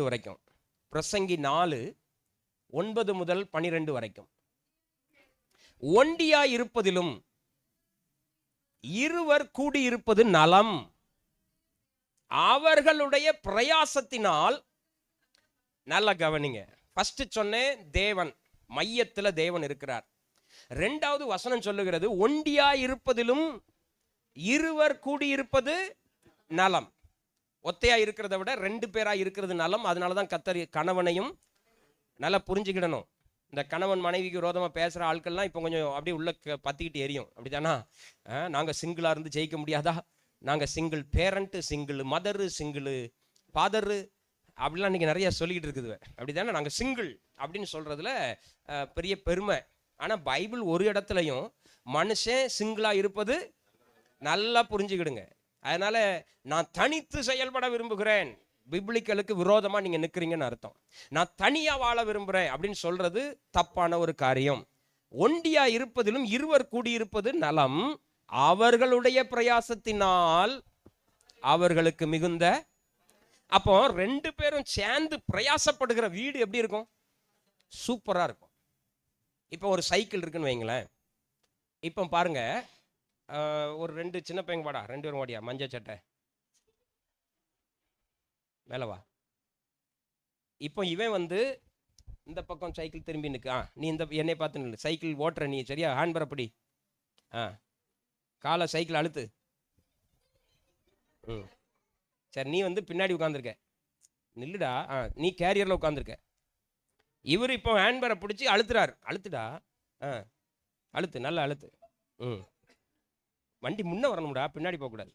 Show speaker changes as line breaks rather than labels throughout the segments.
வரைக்கும். பிரசங்கி 4:9 முதல் 12 வரைக்கும். ஒண்டியா இருப்பதிலும் இருவர் கூடியிருப்பது நலம், அவர்களுடைய பிரயாசத்தினால். நல்ல கவனிங்க. ஃபர்ஸ்ட் சொன்னேன், தேவன் மையத்துல தேவன் இருக்கிறார். இரண்டாவது வசனம் சொல்லுகிறது, ஒண்டியா இருப்பதிலும் இருவர் கூடியிருப்பது நலம். ஒத்தையா இருக்கிறத விட 2 பேரா இருக்கிறது நலம். அதனாலதான் கர்த்தர் கணவனையும் நல்லா புரிஞ்சுக்கிடணும். இந்த கணவன் மனைவிக்கு விரோதமா பேசுற ஆட்கள்லாம் இப்போ கொஞ்சம் அப்படியே உள்ள பத்திக்கிட்டு எரியும். அப்படித்தானா? நாங்க சிங்கிளா இருந்து ஜெயிக்க முடியாதா? நாங்க single parent, single mother, single father அப்படிலாம் இன்னைக்கு நிறைய சொல்லிக்கிட்டு இருக்குது. அப்படித்தானே? நாங்க சிங்கிள் அப்படின்னு சொல்றதுல பெரிய பெருமை. ஆனா பைபிள் ஒரு இடத்துலையும் மனுஷன் சிங்கிளா இருப்பது நல்லா புரிஞ்சுக்கிடுங்க. அதனால நான் தனித்து செயல்பட விரும்புகிறேன், பிப்ளிக்கலுக்கு விரோதமா நீங்க நிக்கிறீங்கன்னு அர்த்தம். நான் தனியா வாழ விரும்புறேன் அப்படின்னு சொல்றது தப்பான ஒரு காரியம். ஒண்டியா இருப்பதிலும் இருவர் கூடியிருப்பது நலம், அவர்களுடைய பிரயாசத்தினால் அவர்களுக்கு மிகுந்த. அப்போ 2 பேரும் சேர்ந்து பிரயாசப்படுகிற வீடு எப்படி இருக்கும்? சூப்பரா இருக்கும். இப்போ ஒரு சைக்கிள் இருக்குன்னு வைங்களேன். இப்போ பாருங்க, ஒரு 2 சின்ன பையங்க வாடா, 2 பேரும் வாடியா, மஞ்சள் சட்டை மேல வா. இப்போ இவன் வந்து இந்த பக்கம் சைக்கிள் திரும்பி நிற்க, நீ இந்த என்னை பார்த்து நில்லு. சைக்கிள் ஓட்டுற நீ, சரியா? ஹேண்ட் பிரப்படி, காலை சைக்கிள் அழுத்து. சரி, நீ வந்து பின்னாடி உட்காந்துருக்க, நில்லுடா. நீ கேரியரில் உட்காந்துருக்க. இவர் இப்போ ஹேண்ட்பரை பிடிச்சி அழுத்துறாரு. அழுத்துடா, அழுத்து, நல்லா அழுத்து. வண்டி முன்னே வரணும்டா, பின்னாடி போகக்கூடாது.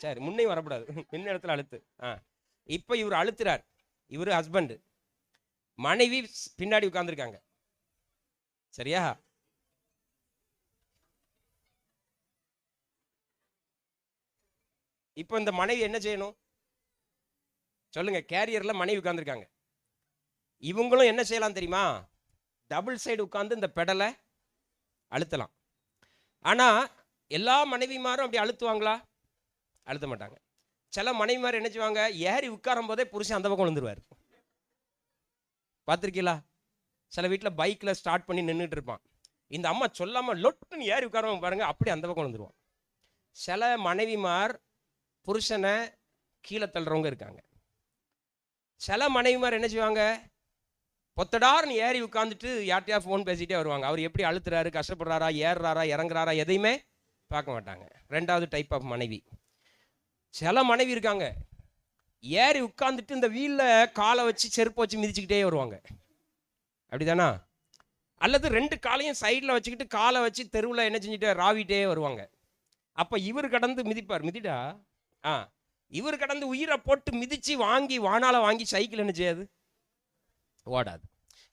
சரி, முன்னையும் வரக்கூடாது, பின்ன இடத்துல அழுத்து. இப்போ இவர் அழுத்துறார். இவர் ஹஸ்பண்டு, மனைவி பின்னாடி உட்காந்துருக்காங்க, சரியா? இப்போ இந்த மனைவி என்ன செய்யணும் சொல்லுங்க? கேரியர்ல மனைவி உட்காந்துருக்காங்க. இவங்களும் என்ன செய்யலாம் தெரியுமா? டபுள் சைடு உட்கார்ந்து இந்த பெடலை அழுத்தலாம். ஆனா எல்லா மனைவிமாரும் அப்படி அழுத்துவாங்களா? அழுத்த மாட்டாங்க. சில மனைவிமார் என்ன செய்வாங்க, ஏறி உட்காரும் போதே புருஷன் அந்த பக்கம் விழுந்துருவார். பார்த்துருக்கீங்களா? சில வீட்டில் பைக்கில் ஸ்டார்ட் பண்ணி நின்றுட்டு இருப்பான். இந்த அம்மா சொல்லாமல் லொட்டுன்னு ஏறி உட்காரவங்க பாருங்க, அப்படி அந்த பக்கம் விழுந்துருவான். சில மனைவிமார் புருஷனை கீழே தள்ளுறவங்க இருக்காங்க. சில மனைவிமார் என்ன செய்வாங்க, பொத்தடார்னு ஏறி உட்காந்துட்டு யார்ட்டையா ஃபோன் பேசிகிட்டே வருவாங்க. அவர் எப்படி அழுத்துறாரு, கஷ்டப்படுறாரா, ஏறுறாரா, இறங்குறாரா, எதையுமே பார்க்க மாட்டாங்க. 2வது டைப் ஆஃப் மனைவி. சில மனைவி இருக்காங்க, ஏறி உட்காந்துட்டு இந்த வீலில் காலை வச்சு செருப்பு வச்சு மிதிச்சுக்கிட்டே வருவாங்க. அப்படிதானா? அல்லது 2 காலையும் சைடில் வச்சுக்கிட்டு காலை வச்சு தெருவில் என்ன செஞ்சுட்டு ராவிட்டே வருவாங்க. அப்போ இவர் கடந்து மிதிப்பார். மிதிடா. இவர் கடந்து உயிரை போட்டு மிதிச்சு வாங்கி வானால வாங்கி சைக்கிள் என்ன செய்யாது? ஓடாது.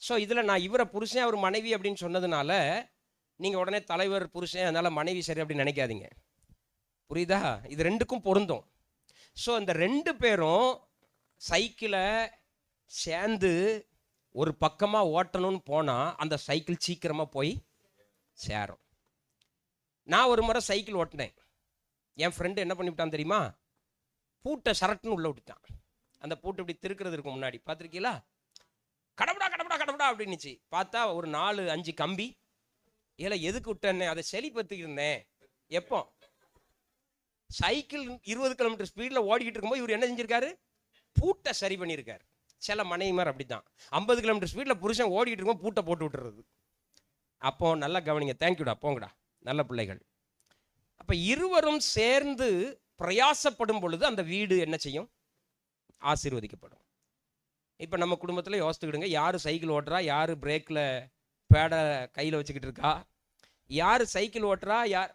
ஸோ இதில் நான் இவரை புருஷன் அவர் மனைவி அப்படின்னு சொன்னதுனால நீங்கள் உடனே தலைவர் புருஷன் அதனால் மனைவி சரி அப்படின்னு நினைக்காதீங்க. புரியுதா? இது 2க்கும் பொருந்தும். ஸோ இந்த 2 பேரும் சைக்கிளை சேர்ந்து ஒரு பக்கமாக ஓட்டணும்னு போனால் அந்த சைக்கிள் சீக்கிரமாக போய் சேரும். நான் ஒரு முறை சைக்கிள் ஓட்டினேன். என் ஃப்ரெண்டு என்ன பண்ணிவிட்டான் தெரியுமா? பூட்டை சரட்டுன்னு உள்ளே விட்டுட்டான். அந்த பூட்டை இப்படி திருக்கிறது இருக்கும் முன்னாடி, பார்த்துருக்கீங்களா? கடவுடா கடவுடா கடவுடா அப்படின்னுச்சு. பார்த்தா ஒரு 4-5 கம்பி. ஏல எதுக்கு விட்டேன்னு, அதை செழிப்பத்துக்கு இருந்தேன். எப்போ சைக்கிள் 20 கிலோமீட்டர் ஸ்பீடில் ஓடிக்கிட்டு இருக்கும்போது இவர் என்ன செஞ்சிருக்காரு? பூட்டை சரி பண்ணியிருக்காரு. சில மனைவிமார் அப்படி தான் 50 கிலோமீட்டர் ஸ்பீடில் புருஷன் ஓடிக்கிட்டு இருக்கும் பூட்டை போட்டு விட்டுறது. அப்போ நல்லா கவனிங்க. தேங்க்யூடா, போங்கடா, நல்ல பிள்ளைகள். அப்போ இருவரும் சேர்ந்து பிரயாசப்படும் பொழுது அந்த வீடு என்ன செய்யும்? ஆசீர்வதிக்கப்படும். இப்போ நம்ம குடும்பத்தில் யோசித்துக்கிடுங்க, யார் சைக்கிள் ஓட்டுறா, யார் பிரேக்கில் பேடை கையில் வச்சுக்கிட்டு இருக்கா, யார் சைக்கிள் ஓட்டுறா, யார்?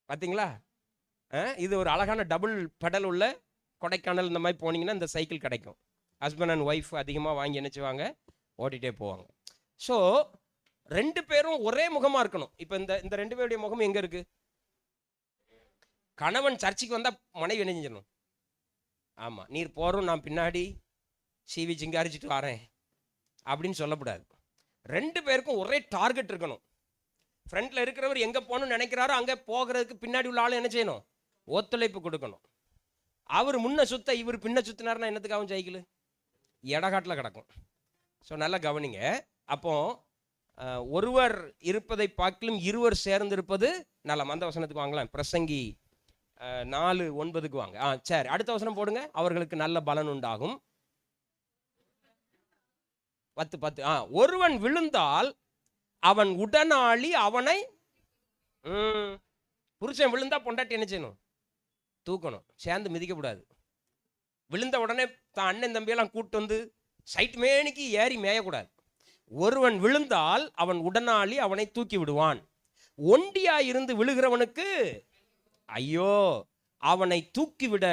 பார்த்தீங்களா? இது ஒரு அழகான டபுள் பெடல் உள்ள கொடைக்கானல் இந்த மாதிரி போனீங்கன்னா இந்த சைக்கிள் கிடைக்கும். ஹஸ்பண்ட் அண்ட் ஒய்ஃப் அதிகமாக வாங்கி என்ன செய்வாங்க? ஓட்டிகிட்டே போவாங்க. ஸோ 2 பேரும் ஒரே முகமாக இருக்கணும். இப்போ இந்த 2 பேருடைய முகம் எங்கே இருக்கு? கணவன் சர்ச்சுக்கு வந்தால் மனைவி என்ன செஞ்சிடணும்? ஆமாம், நீர் போகிறோம், நான் பின்னாடி சீவி சிங்காரிச்சிட்டு வரேன் அப்படின்னு சொல்லக்கூடாது. 2 பேருக்கும் ஒரே டார்கெட் இருக்கணும். ஃப்ரண்ட்டில் இருக்கிறவர் எங்கே போகணும்னு நினைக்கிறாரோ அங்கே போகிறதுக்கு பின்னாடி உள்ள ஆள் என்ன செய்யணும்? ஒத்துழைப்பு கொடுக்கணும். அவர் முன்ன சுத்த இவர் பின்ன சுத்தினார்னா என்னத்துக்காகவும் சைக்கிள் இடகாட்டில் கிடக்கும். ஸோ நல்லா கவனிங்க. அப்போ ஒருவர் இருப்பதை பார்க்கலும் இருவர் சேர்ந்திருப்பது நலம். அந்த வசனத்துக்கு வாங்கலாம். பிரசங்கி 4:9 வாங்க. சரி, அடுத்த வசனம் போடுங்க. அவர்களுக்கு நல்ல பலன் உண்டாகும். 10 ஒருவன் விழுந்தால் அவன் உடனாளி அவனை, புருஷன் விழுந்தா பொண்டாட்டி என்ன செய்யணும்? தூக்கணும், சேர்ந்து மிதிக்கக்கூடாது. விழுந்த உடனே தான் அண்ணன் தம்பியெல்லாம் கூட்டு வந்து சைட் மேனிக்கு ஏறி மேயக்கூடாது. ஒருவன் விழுந்தால் அவன் உடனாளி அவனை தூக்கி விடுவான். ஒண்டியாயிருந்து விழுகிறவனுக்கு ஐயோ, அவனை தூக்கிவிட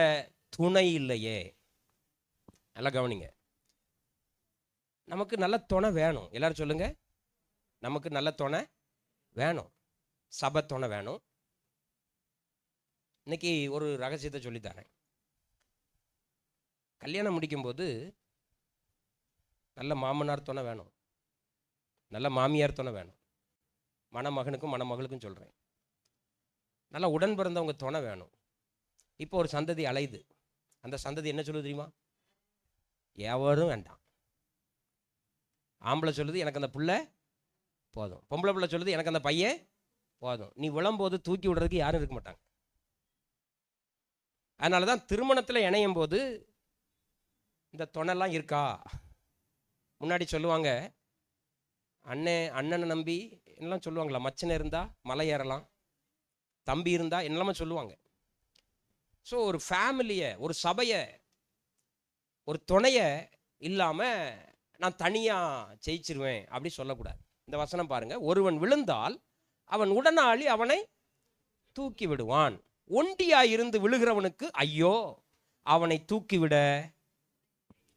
துணை இல்லையே. நல்லா கவனிங்க. நமக்கு நல்ல துணை வேணும். எல்லாரும் சொல்லுங்க, நமக்கு நல்ல துணை வேணும். சபை துணை வேணும். இன்னைக்கு ஒரு ரகசியத்தை சொல்லித்தரேன். கல்யாணம் முடிக்கும்போது நல்ல மாமனார் துணை வேணும், நல்ல மாமியார் துணை வேணும். மணமகனுக்கும் மணமகளுக்கும் சொல்கிறேன். நல்லா உடன் பிறந்தவங்க துணை வேணும். இப்போ ஒரு சந்ததி அலையுது. அந்த சந்ததி என்ன சொல்லுது தெரியுமா? எவரும் வேண்டாம். ஆம்பளை சொல்லுது எனக்கு அந்த பிள்ளை போதும், பொம்பளை பிள்ளை சொல்லுது எனக்கு அந்த பையன் போதும். நீ விழும்போது தூக்கி விடுறதுக்கு யாரும் இருக்க மாட்டாங்க. அதனால தான் திருமணத்தில் இணையும் போது இந்த துணைலாம் இருக்கா. முன்னாடி சொல்லுவாங்க, அண்ணனை நம்பி என்னெல்லாம் சொல்லுவாங்களா, மச்சனை இருந்தால் மலை ஏறலாம், தம்பி இருந்தால் என்னெல்லாம சொல்லுவாங்க. ஸோ ஒரு ஃபேமிலியை, ஒரு சபையை, ஒரு துணையை இல்லாமல் நான் தனியாக ஜெயிச்சிருவேன் அப்படி சொல்லக்கூடாது. இந்த வசனம் பாருங்க. ஒருவன் விழுந்தால் அவன் உடனாளி அவனை தூக்கி விடுவான். ஒண்டியாயிருந்து விழுகிறவனுக்கு ஐயோ, அவனை தூக்கிவிட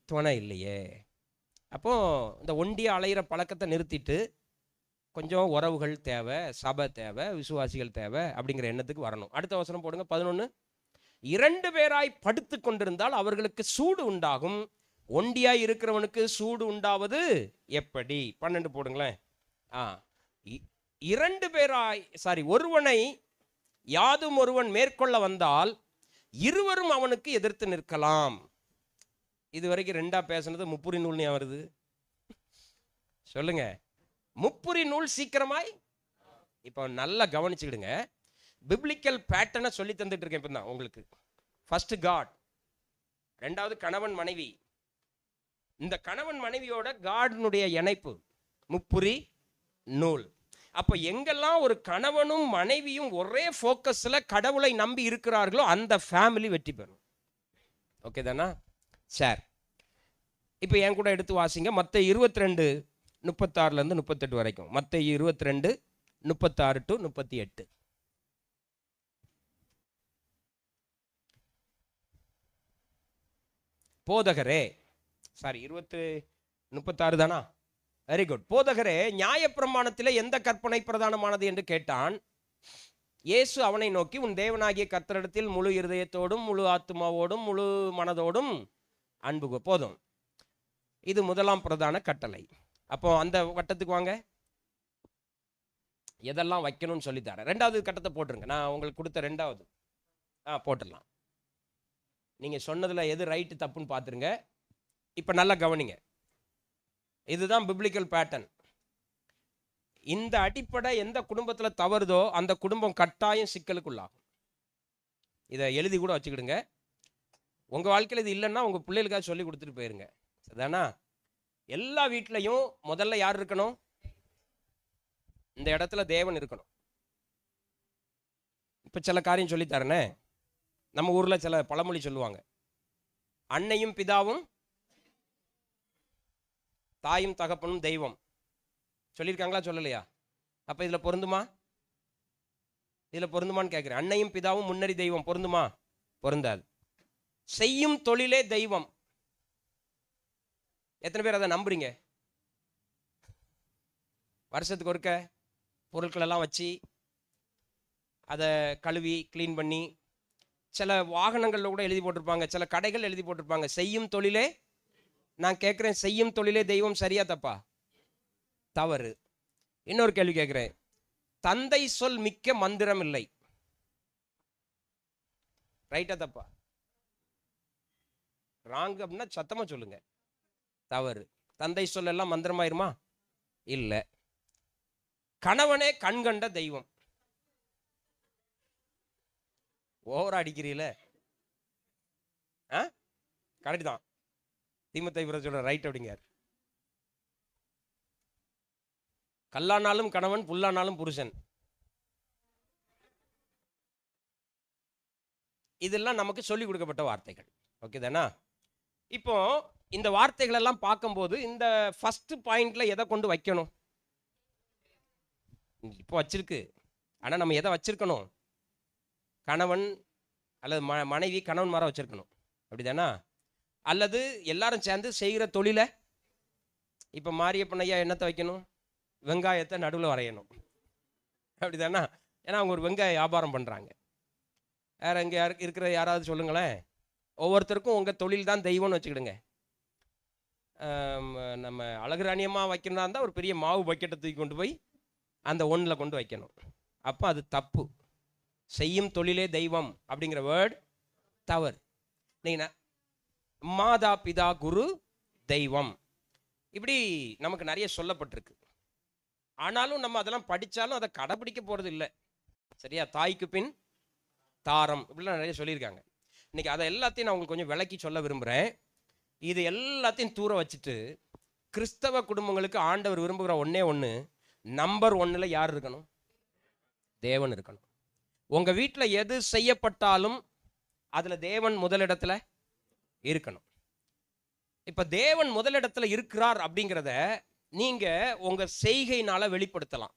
துணை இல்லையே. அப்போ இந்த ஒண்டியா அலைகிற பழக்கத்தை நிறுத்திட்டு கொஞ்சம் உறவுகள் தேவை, சபை தேவை, விசுவாசிகள் தேவை அப்படிங்கிற எண்ணத்துக்கு வரணும். அடுத்த வசனம் போடுங்க. 11. 2 பேராய் படுத்து கொண்டிருந்தால் அவர்களுக்கு சூடு உண்டாகும். ஒண்டியாய் இருக்கிறவனுக்கு சூடு உண்டாவது எப்படி? 12 போடுங்களேன். 2 பேராய் ஒருவனை யாதும் ஒருவன் மேற்கொள்ள வந்தால் இருவரும் அவனுக்கு எதிர்த்து நிற்கலாம். இது வரைக்கும் 2ஆ பேசுனது முப்புரி நூல் ஞாபகம் வருது. சொல்லுங்க, முப்புரி நூல் சீக்கிரமாய். இப்போ நல்லா கவனிச்சுக்கிடுங்க. பிப்ளிக்கல் பேட்டர்னை சொல்லி தந்துட்டு இருக்கேன் இப்போ தான் உங்களுக்கு. ஃபர்ஸ்ட் காட், 2வது கணவன் மனைவி. இந்த கணவன் மனைவியோட காட்னுடைய இணைப்பு முப்புரி நூல். அப்போ எங்கெல்லாம் ஒரு கணவனும் மனைவியும் ஒரே ஃபோக்கஸில் கடவுளை நம்பி இருக்கிறார்களோ அந்த ஃபேமிலி வெற்றி பெறும். ஓகே தானா? சார், இப்போ என் கூட எடுத்து வாசிங்க. மத்தேயு 22:36 38 வரைக்கும். மத்தேயு 22:36 to 38. போதகரே, 36 தானா? Very good. போதகரே, நியாயப்பிரமாணத்திலே எந்த கற்பனை பிரதானமானது என்று கேட்டான். இயேசு அவனை நோக்கி, உன் தேவனாகிய கர்த்தரிடத்தில் முழு இருதயத்தோடும் முழு ஆத்துமாவோடும் முழு மனதோடும் அன்பு. போதும். இது முதலாம் பிரதான கட்டளை. அப்போ அந்த கட்டத்துக்கு வாங்க. எதெல்லாம் வைக்கணும்னு சொல்லித்தரேன். 2வது கட்டத்தை போட்டுருங்க. நான் உங்களுக்கு கொடுத்த 2வது போட்டுடலாம். நீங்கள் சொன்னதில் எது ரைட்டு தப்புன்னு பார்த்துருங்க. இப்போ நல்லா கவனிங்க. இதுதான் பிப்ளிக்கல் பேட்டர்ன். இந்த அடிப்படை எந்த குடும்பத்தில் தவறுதோ அந்த குடும்பம் கட்டாயம் சிக்கலுக்குள்ளாகும். இதை எழுதி கூட வச்சுக்கிடுங்க. உங்கள் வாழ்க்கையில் இது இல்லைன்னா உங்கள் பிள்ளைகளுக்காக சொல்லி கொடுத்துட்டு போயிருங்க. சரிதானா? எல்லா வீட்லையும் முதல்ல யார் இருக்கணும்? இந்த இடத்துல தேவன் இருக்கணும். இப்போ சில காரியம் சொல்லித்தரேனே. நம்ம ஊரில் சில பழமொழி சொல்லுவாங்க. அன்னையும் பிதாவும் தாயும் தகப்பனும் தெய்வம். சொல்லியிருக்காங்களா சொல்லலையா? அப்போ இதில் பொருந்துமா? இதில் பொருந்துமான்னு கேட்குறேன். அன்னையும் பிதாவும் முன்னறி தெய்வம் பொருந்துமா? பொருந்தாது. செய்யும் தொழிலே தெய்வம். எத்தனை பேர் அதை நம்புறீங்க? வருஷத்துக்கு ஒருக்க பொருட்கள் எல்லாம் வச்சு அதை கழுவி க்ளீன் பண்ணி, சில வாகனங்களில் கூட எழுதி போட்டிருப்பாங்க, சில கடைகள் எழுதி போட்டிருப்பாங்க, செய்யும் தொழிலே. நான் கேட்குறேன், செய்யும் தொழிலே தெய்வம் சரியா தப்பா? தவறு. இன்னொரு கேள்வி கேட்குறேன். தந்தை சொல் மிக்க மந்திரம் இல்லை. ரைட்டா தப்பா? ராங் அப்படின்னா சத்தமா சொல்லுங்க. தவறு. தந்தை சொல்லெல்லாம் மந்திரமாயிருமா? இல்ல. கணவனே கண்கண்ட தெய்வம். ஓவரா அடிக்கிறீல? கரெக்ட் தான். தீமத்தை சொல்ற ரைட் அப்படிங்க. கல்லானாலும் கணவன், புல்லானாலும் புருஷன். இதெல்லாம் நமக்கு சொல்லிக் கொடுக்கப்பட்ட வார்த்தைகள். ஓகே தானா? இப்போ இந்த வார்த்தைகள் எல்லாம் பார்க்கும்போது இந்த ஃபர்ஸ்ட் பாயிண்ட்ல எதை கொண்டு வைக்கணும்? இப்போ வச்சிருக்கு. ஆனா நம்ம எதை வச்சிருக்கணும்? கணவன் அல்லது மனைவி கணவன் மாற வச்சிருக்கணும். அப்படிதானா? அல்லது எல்லாரும் சேர்ந்து செய்கிற தொழிலை, இப்போ மாரியப்பன் ஐயா என்னத்தை வைக்கணும்? வெங்காயத்தை நடுவில் வரையணும். அப்படிதானா? ஏன்னா அவங்க ஒரு வெங்காய வியாபாரம் பண்ணுறாங்க. வேற இங்கே இருக்கிற யாராவது சொல்லுங்களேன். ஒவ்வொருத்தருக்கும் உங்கள் தொழில் தான் தெய்வம்னு வச்சுக்கிடுங்க. நம்ம அழகுராணியமாக வைக்கிறதா இருந்தால் ஒரு பெரிய மாவு பக்கெட்டை தூக்கி கொண்டு போய் அந்த ஒன்றில் கொண்டு வைக்கணும். அப்போ அது தப்பு. செய்யும் தொழிலே தெய்வம் அப்படிங்கிற வேர்டு தவறு. நீங்கள் மாதா பிதா குரு தெய்வம் இப்படி நமக்கு நிறைய சொல்லப்பட்டிருக்கு. ஆனாலும் நம்ம அதெல்லாம் படித்தாலும் அதை கடைப்பிடிக்க போகிறது இல்லை. சரியா? தாய்க்கு பின் தாரம் இப்படிலாம் நிறைய சொல்லியிருக்காங்க. இன்னைக்கு அதை எல்லாத்தையும் நான் உங்களுக்கு கொஞ்சம் விளக்கி சொல்ல விரும்புகிறேன். இது எல்லாத்தையும் தூர வச்சுட்டு கிறிஸ்தவ குடும்பங்களுக்கு ஆண்டவர் விரும்புகிற ஒன்னே ஒன்று, நம்பர் 1ல் யார் இருக்கணும்? தேவன் இருக்கணும். உங்கள் வீட்டில் எது செய்யப்பட்டாலும் அதில் தேவன் முதலிடத்துல இருக்கணும். இப்போ தேவன் முதலிடத்துல இருக்கிறார் அப்படிங்கிறத நீங்கள் உங்கள் செய்கையினால் வெளிப்படுத்தலாம்.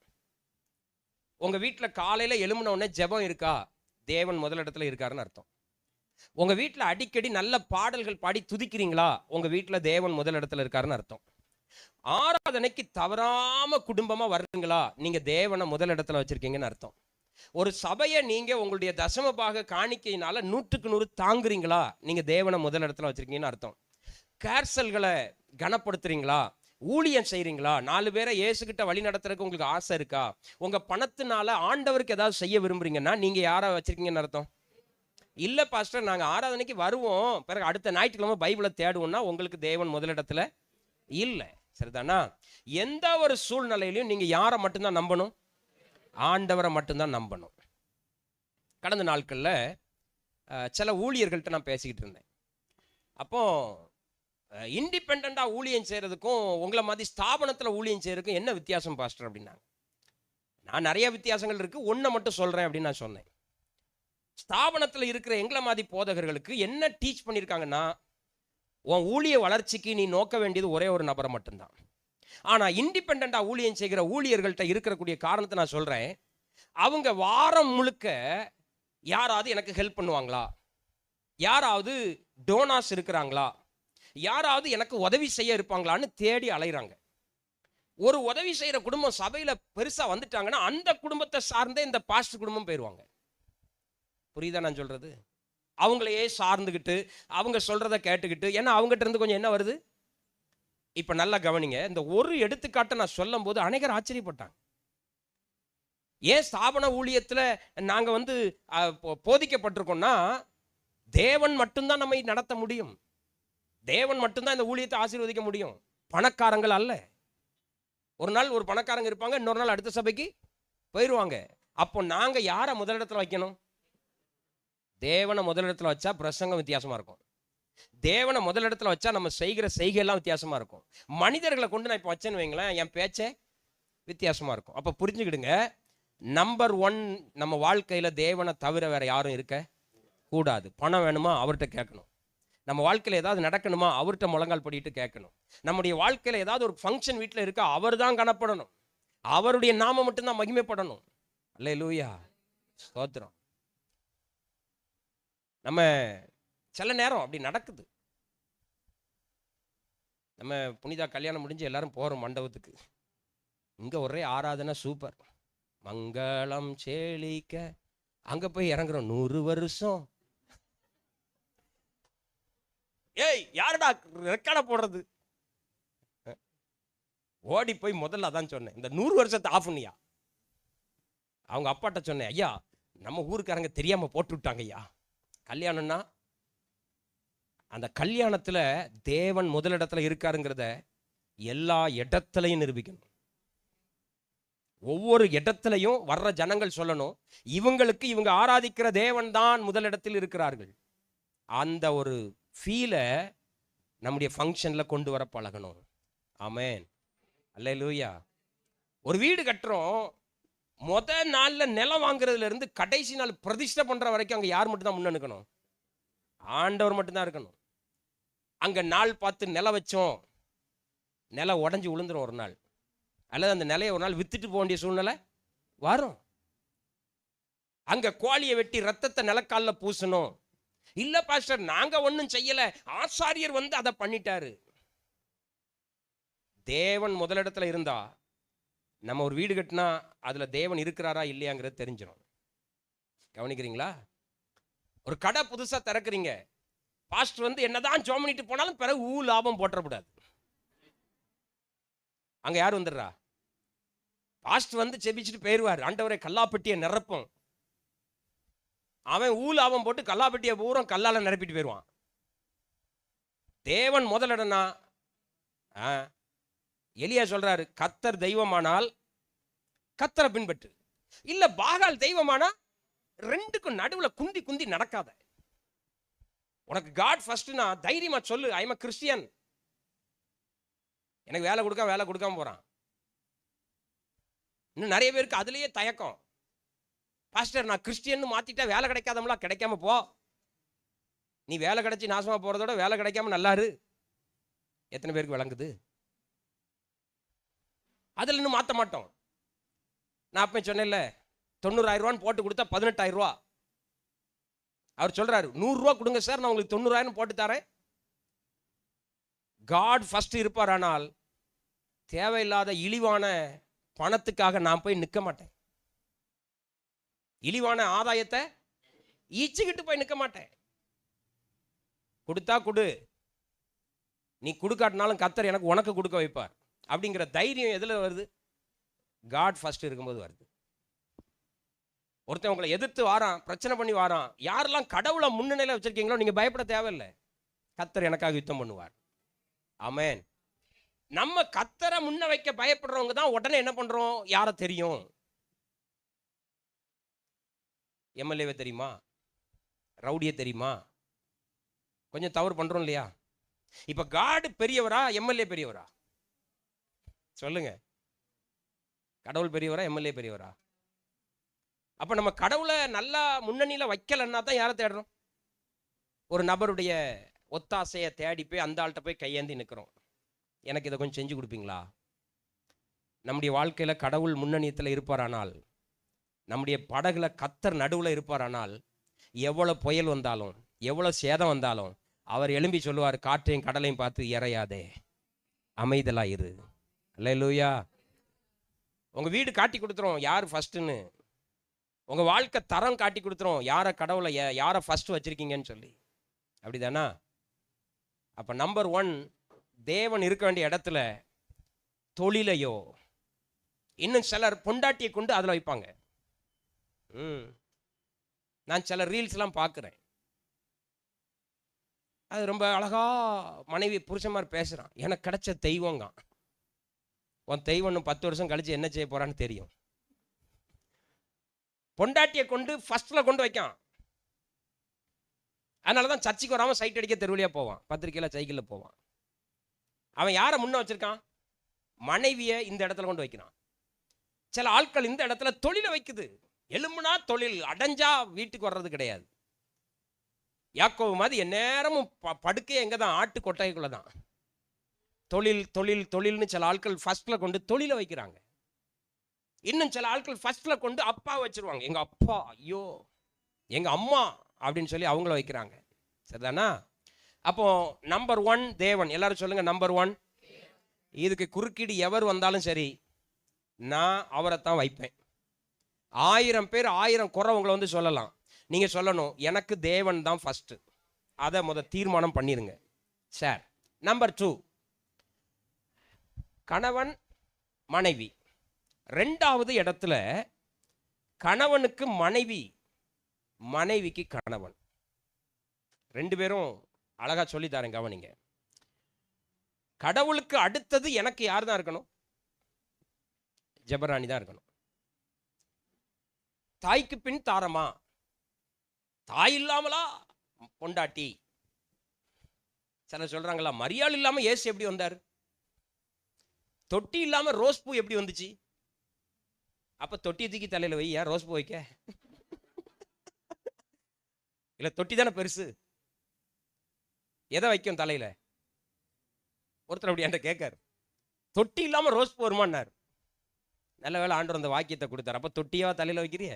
உங்கள் வீட்டில் காலையில் எழும்பின உடனே ஜெபம் இருக்கா? தேவன் முதலிடத்துல இருக்காருன்னு அர்த்தம். உங்கள் வீட்டில் அடிக்கடி நல்ல பாடல்கள் பாடி துதிக்கிறீங்களா? உங்கள் வீட்டில் தேவன் முதலிடத்துல இருக்காருன்னு அர்த்தம். ஆராதனைக்கு தவறாமல் குடும்பமாக வர்றீங்களா? நீங்கள் தேவனை முதலிடத்துல வச்சுருக்கீங்கன்னு அர்த்தம். ஒரு சபையை நீங்கள் உங்களுடைய தசம பாக காணிக்கையினால 100க்கு 100 தாங்குறீங்களா? நீங்கள் தேவனை முதலிடத்துல வச்சுருக்கீங்கன்னு அர்த்தம். கேர்சல்களை கனப்படுத்துறீங்களா? ஊழியம் செய்கிறீங்களா? 4 பேரை இயேசுகிட்ட வழி நடத்துறதுக்கு உங்களுக்கு ஆசை இருக்கா? உங்கள் பணத்தினால ஆண்டவருக்கு ஏதாவது செய்ய விரும்புறீங்கன்னா நீங்கள் யாரை வச்சுருக்கீங்கன்னு அர்த்தம். இல்லை பாஸ்டர், நாங்கள் ஆராதனைக்கு வருவோம், பிறகு அடுத்த ஞாயிற்றுக்கிழமை பைபிளை தேடுவோம்னா உங்களுக்கு தேவன் முதலிடத்துல இல்லை. சரிதானா? எந்த ஒரு சூழ்நிலையிலையும் நீங்கள் யாரை மட்டும்தான் நம்பணும்? ஆண்டவரை மட்டும்தான் நம்பணும். கடந்த நாட்களில் சில ஊழியர்கள்ட்ட நான் பேசிக்கிட்டு இருந்தேன். அப்போ இண்டிபெண்டாக ஊழியம் செய்கிறதுக்கும் உங்களை மாதிரி ஸ்தாபனத்தில் ஊழியம் செய்கிறதுக்கும் என்ன வித்தியாசம் பாஸ்டர் அப்படின்னாங்க. நான் நிறைய வித்தியாசங்கள் இருக்குது, ஒன்றை மட்டும் சொல்கிறேன் அப்படின்னு நான் சொன்னேன். ஸ்தாபனத்தில் இருக்கிற எங்களை மாதிரி போதகர்களுக்கு என்ன டீச் பண்ணியிருக்காங்கன்னா, உன் ஊழிய வளர்ச்சிக்கு நீ நோக்க வேண்டியது ஒரே ஒரு நபரை மட்டும்தான். ஆனால் இண்டிபெண்டாக ஊழியம் செய்கிற ஊழியர்கள்ட்ட இருக்கக்கூடிய காரணத்தை நான் சொல்கிறேன். அவங்க வாரம் முழுக்க யாராவது எனக்கு ஹெல்ப் பண்ணுவாங்களா, யாராவது டோனாஸ் இருக்கிறாங்களா, யாராவது எனக்கு உதவி செய்ய இருப்பாங்களான்னு தேடி அலைகிறாங்க. ஒரு உதவி செய்கிற குடும்பம் சபையில் பெருசாக வந்துட்டாங்கன்னா அந்த குடும்பத்தை சார்ந்தே இந்த பாஸ்டர் குடும்பம் போயிடுவாங்க. புரியுதா நான் சொல்கிறது? அவங்களையே சார்ந்துக்கிட்டு அவங்க சொல்கிறத கேட்டுக்கிட்டு, ஏன்னா அவங்ககிட்ட இருந்து கொஞ்சம் என்ன வருது. இப்போ நல்லா கவனிங்க. இந்த ஒரு எடுத்துக்காட்டை நான் சொல்லும் போது அநேகர் ஆச்சரியப்பட்டாங்க. ஏன் ஸ்தாபன ஊழியத்தில் நாங்கள் போதிக்கப்பட்டிருக்கோம்னா, தேவன் மட்டும்தான் நம்மை நடத்த முடியும், தேவன் மட்டும்தான் இந்த ஊழியத்தை ஆசீர்வதிக்க முடியும், பணக்காரங்கள் அல்ல. ஒரு நாள் ஒரு பணக்காரங்க இருப்பாங்க, இன்னொரு நாள் அடுத்த சபைக்கு போயிடுவாங்க. அப்போ நாங்கள் யாரை முதலிடத்தில் வைக்கணும்? தேவனை முதலிடத்தில் வச்சா பிரசங்கம் வித்தியாசமாக இருக்கும். தேவனை முதலிடத்தில் வச்சா நம்ம செய்கிற செய்கையெல்லாம் வித்தியாசமாக இருக்கும். மனிதர்களை கொண்டு நான் இப்போ வச்சேன்னு வைங்களேன், என் பேச்சே வித்தியாசமாக இருக்கும். அப்போ புரிஞ்சுக்கிடுங்க, நம்பர் 1 நம்ம வாழ்க்கையில் தேவனை தவிர வேற யாரும் இருக்க கூடாது. பணம் வேணுமா? அவர்கிட்ட கேட்கணும். நம்ம வாழ்க்கையில் ஏதாவது நடக்கணுமா? அவர்கிட்ட முழங்கால் படிட்டு கேட்கணும். நம்முடைய வாழ்க்கையில் ஏதாவது ஒரு ஃபங்க்ஷன் வீட்டில் இருக்கா? அவர் தான் காணப்படணும், அவருடைய நாமம் மட்டும்தான் மகிமைப்படணும். அல்லேலூயா, ஸ்தோத்திரம். நம்ம சில நேரம் அப்படி நடக்குது. நம்ம புனிதா கல்யாணம் முடிஞ்சு எல்லாரும் போகிறோம் மண்டபத்துக்கு. இங்கே ஒரே ஆராதனை சூப்பர், மங்களம் செழிக்க. அங்கே போய் இறங்குறோம் 100 வருஷம். ஏய் யாருடா ரெக்கார்டை போடுறது? ஓடி போய் முதல்ல அதான் சொன்னேன், இந்த 100 வருஷத்தை ஆஃப் பண்ணியா. அவங்க அப்பாட்ட சொன்னேன், ஐயா நம்ம ஊருக்காரங்க தெரியாமல் போட்டு விட்டாங்க ஐயா, கல்யாணம்னா அந்த கல்யாணத்துல தேவன் முதலிடத்துல இருக்காருங்கிறத எல்லா இடத்துலையும் நிரூபிக்கணும். ஒவ்வொரு இடத்துலையும் வர்ற ஜனங்கள் சொல்லணும், இவங்களுக்கு இவங்க ஆராதிக்கிற தேவன் தான் முதலிடத்தில் இருக்கிறார்கள். அந்த ஒரு ஃபீலை நம்முடைய ஃபங்க்ஷன்ல கொண்டு வர பழகணும். ஆமென், அல்லேலூயா. ஒரு வீடு கட்டுறோம், நாள்ல நிலம் வாங்குறதுல இருந்து கடைசி நாள் பிரதிஷ்டை பண்ற வரைக்கும் அங்க யார் மட்டும் தான் முன்ன நிற்கணும்? ஆண்டவர் மட்டும்தான் இருக்கணும். அங்க நாள் பார்த்து நிலம் வச்சோம், நிலம் உடஞ்சி விழுந்துரும் ஒரு நாள், அல்லது அந்த நிலையை ஒரு நாள் வித்துட்டு போக வேண்டிய சூழ்நிலை வரும். அங்க கோழியை வெட்டி ரத்தத்தை நிலக்கால பூசணும். இல்ல பாஸ்டர் நாங்க ஒன்றும் செய்யல, ஆசாரியர் வந்து அதை பண்ணிட்டாரு. தேவன் முதலிடத்துல இருந்தா நம்ம ஒரு வீடு கட்டினா அதுல தேவன் இருக்கிறாரா இல்லையாங்கிறது தெரிஞ்சிடும். கவனிக்கிறீங்களா? ஒரு கடை புதுசா திறக்கிறீங்க, பாஸ்டர் வந்து என்னதான் ஜோம் பண்ணிட்டு போனாலும் பிறகு லாபம் போட்டக்கூடாது. அங்க யார் வந்துடுறா? பாஸ்டர் வந்து செபிச்சுட்டு போயிடுவார், ஆண்டவரை கல்லாப்பட்டியை நிரப்பும். அவன் லாபம் போட்டு கல்லாப்பட்டியை பூரா கல்லால நிரப்பிட்டு போயிடுவான். தேவன் முதலிடனா எலியா சொல்றாரு, கத்தர் தெய்வமானால் கத்தரை பின்பற்று, இல்ல பாகால் தெய்வமானா ரெண்டுக்கும் நடுவுல குந்தி குந்தி நடக்காத. உனக்கு காட் ஃபர்ஸ்ட்னா தைரியமா சொல்லு, ஐ எம் எ கிறிஸ்டியன். எனக்கு வேலை கொடுக்காம போறான். இன்னும் நிறைய பேருக்கு அதுலயே தயக்கம், பாஸ்டர் நான் கிறிஸ்டியன் மாத்திட்டா வேலை கிடைக்காதவங்களா? கிடைக்காம போ. நீ வேலை கிடைச்சி நாசமா போறதோட வேலை கிடைக்காம நல்லாரு. எத்தனை பேருக்கு விளங்குது? அதில் இன்னும் மாற்ற மாட்டோம். நான் அப்போ சொன்னேன்ல, 90,000 ரூபான்னு போட்டு கொடுத்தா 18,000 ரூபா. அவர் சொல்றாரு 100 ரூபா கொடுங்க சார், நான் உங்களுக்கு 90,000 போட்டு தரேன். காட் ஃபர்ஸ்ட் இருப்பார். ஆனால் தேவையில்லாத இழிவான பணத்துக்காக நான் போய் நிற்க மாட்டேன். இழிவான ஆதாயத்தை ஈச்சுக்கிட்டு போய் நிற்க மாட்டேன். கொடுத்தா கொடு, நீ கொடுக்காட்டினாலும் கத்தர் எனக்கு உனக்கு கொடுக்க வைப்பார் அப்படிங்கிற தைரியம் எதுல வருது? காட் ஃபர்ஸ்ட் இருக்கும்போது வருது. ஒருத்தன் உங்களை எதிர்த்து வாரான், பிரச்சனை பண்ணி வாரான், யாரெல்லாம் கடவுளை முன்னிலையில வச்சிருக்கீங்களோ நீங்க பயப்பட தேவையில்லை, கத்தர் எனக்காக யுத்தம் பண்ணுவார். ஆமென். நம்ம கத்தரை முன்ன வைக்க பயப்படுறவங்க தான் உடனே என்ன பண்றோம்? யார தெரியும்? எம்எல்ஏவை தெரியுமா? ரவுடியை தெரியுமா? கொஞ்சம் தவறு பண்றோம் இல்லையா? இப்ப காட் பெரியவரா எம்எல்ஏ பெரியவரா? சொல்லுங்க. கடவுள் பெரியவரா எம்எல்ஏ பெரியவரா? அப்ப நம்ம கடவுளை நல்லா முன்னணியில வைக்கலன்னா தான் யாரை தேடுறோம்? ஒரு நபருடைய ஒத்தாசையை தேடி போய் அந்த ஆள்கிட்ட போய் கையேந்தி நிற்கிறோம், எனக்கு இதை கொஞ்சம் செஞ்சு கொடுப்பீங்களா? நம்முடைய வாழ்க்கையில கடவுள் முன்னணியத்தில் இருப்பாரானால், நம்முடைய படகுல கத்தர் நடுவில் இருப்பாரானால், எவ்வளவு புயல் வந்தாலும் எவ்வளவு சேதம் வந்தாலும் அவர் எழும்பி சொல்லுவார், காற்றையும் கடலையும் பார்த்து இறையாதே, அமைதலா இரு. அல்லேலூயா. உங்க வீடு காட்டி கொடுத்துரும் யார் ஃபர்ஸ்ட்னு. உங்க வாழ்க்கை தரம் காட்டி கொடுத்துரும் யாரை கடவுளை யாரை ஃபர்ஸ்ட் வச்சிருக்கீங்கன்னு சொல்லி. அப்படிதானா? அப்ப நம்பர் 1 தேவன் இருக்க வேண்டிய இடத்துல தொழிலையோ, இன்னும் சிலர் பொண்டாட்டியை கொண்டு அதில் வைப்பாங்க. நான் சில ரீல்ஸ்லாம் பார்க்குறேன், அது ரொம்ப அழகா மனைவி புருஷன்மார் பேசுகிறான், எனக்கு கிடைச்ச தெய்வங்க. உன் தெய்வம் 10 வருஷம் கழிச்சு என்ன செய்ய போறான்னு தெரியும். பொண்டாட்டியை கொண்டு ஃபர்ஸ்ட்ல கொண்டு வைக்கான். அதனாலதான் சர்ச்சைக்கு வராம சைட் அடிக்க தெருவழியா போவான், பத்திரிக்கையில சைக்கிளில் போவான். அவன் யாரை முன்ன வச்சிருக்கான்? மனைவியை இந்த இடத்துல கொண்டு வைக்கிறான். சில ஆட்கள் இந்த இடத்துல தொழிலை வைக்குது. எலும்புனா தொழில், அடைஞ்சா வீட்டுக்கு வர்றது கிடையாது. யாக்கோபு மாதிரி எந்நேரமும் படுக்கையே எங்க தான்? ஆட்டு கொட்டைக்குள்ள தான். தொழில் தொழில் தொழில்னு சில ஆட்கள் ஃபர்ஸ்ட்ல கொண்டு தொழிலை வைக்கிறாங்க. இன்னும் சில ஆட்கள் ஃபர்ஸ்ட்ல கொண்டு அப்பா வச்சிருவாங்க. எங்க அப்பா, ஐயோ எங்க அம்மா அப்படின்னு சொல்லி அவங்கள வைக்கிறாங்க. சரிதானா? அப்போ நம்பர் 1 தேவன். எல்லாரும் சொல்லுங்க, நம்பர் 1. இதுக்கு குறுக்கீடு எவர் வந்தாலும் சரி, நான் அவரைத்தான் வைப்பேன். 1000 பேர் 1000 குறை உங்களை வந்து சொல்லலாம், நீங்க சொல்லணும் எனக்கு தேவன் தான் ஃபர்ஸ்ட். அதை தீர்மானம் பண்ணிருங்க சார். நம்பர் 2 கணவன் மனைவி. 2வது இடத்துல கணவனுக்கு மனைவி, மனைவிக்கு கணவன். 2 பேரும் அழகா சொல்லித்தாரேன், கவனிங்க. கடவுளுக்கு அடுத்தது எனக்கு யார் தான் இருக்கணும்? ஜெபராணி தான் இருக்கணும். தாய்க்கு பின் தாரமா? தாய் இல்லாமலா பொண்டாட்டி? சிலர் சொல்றாங்களா, மரியாள் இல்லாம இயேசு எப்படி வந்தார்? தொட்டி இல்லாம ரோஸ் பூ எப்படி வந்துச்சு? அப்ப தொட்டி தூக்கி தலையில வை, யார் ரோஸ் பூ வைக்க? இல்ல தொட்டி தானே பெருசு, எதை வைக்கும் தலையில? ஒருத்தர் அப்படி என்கிட்ட கேட்காரு, தொட்டி இல்லாம ரோஸ் பூ வருமானார். நல்ல வேளை ஆண்டவர் அந்த வாக்கியத்தை கொடுத்தார். அப்ப தொட்டியா தலையில வைக்கிறிய?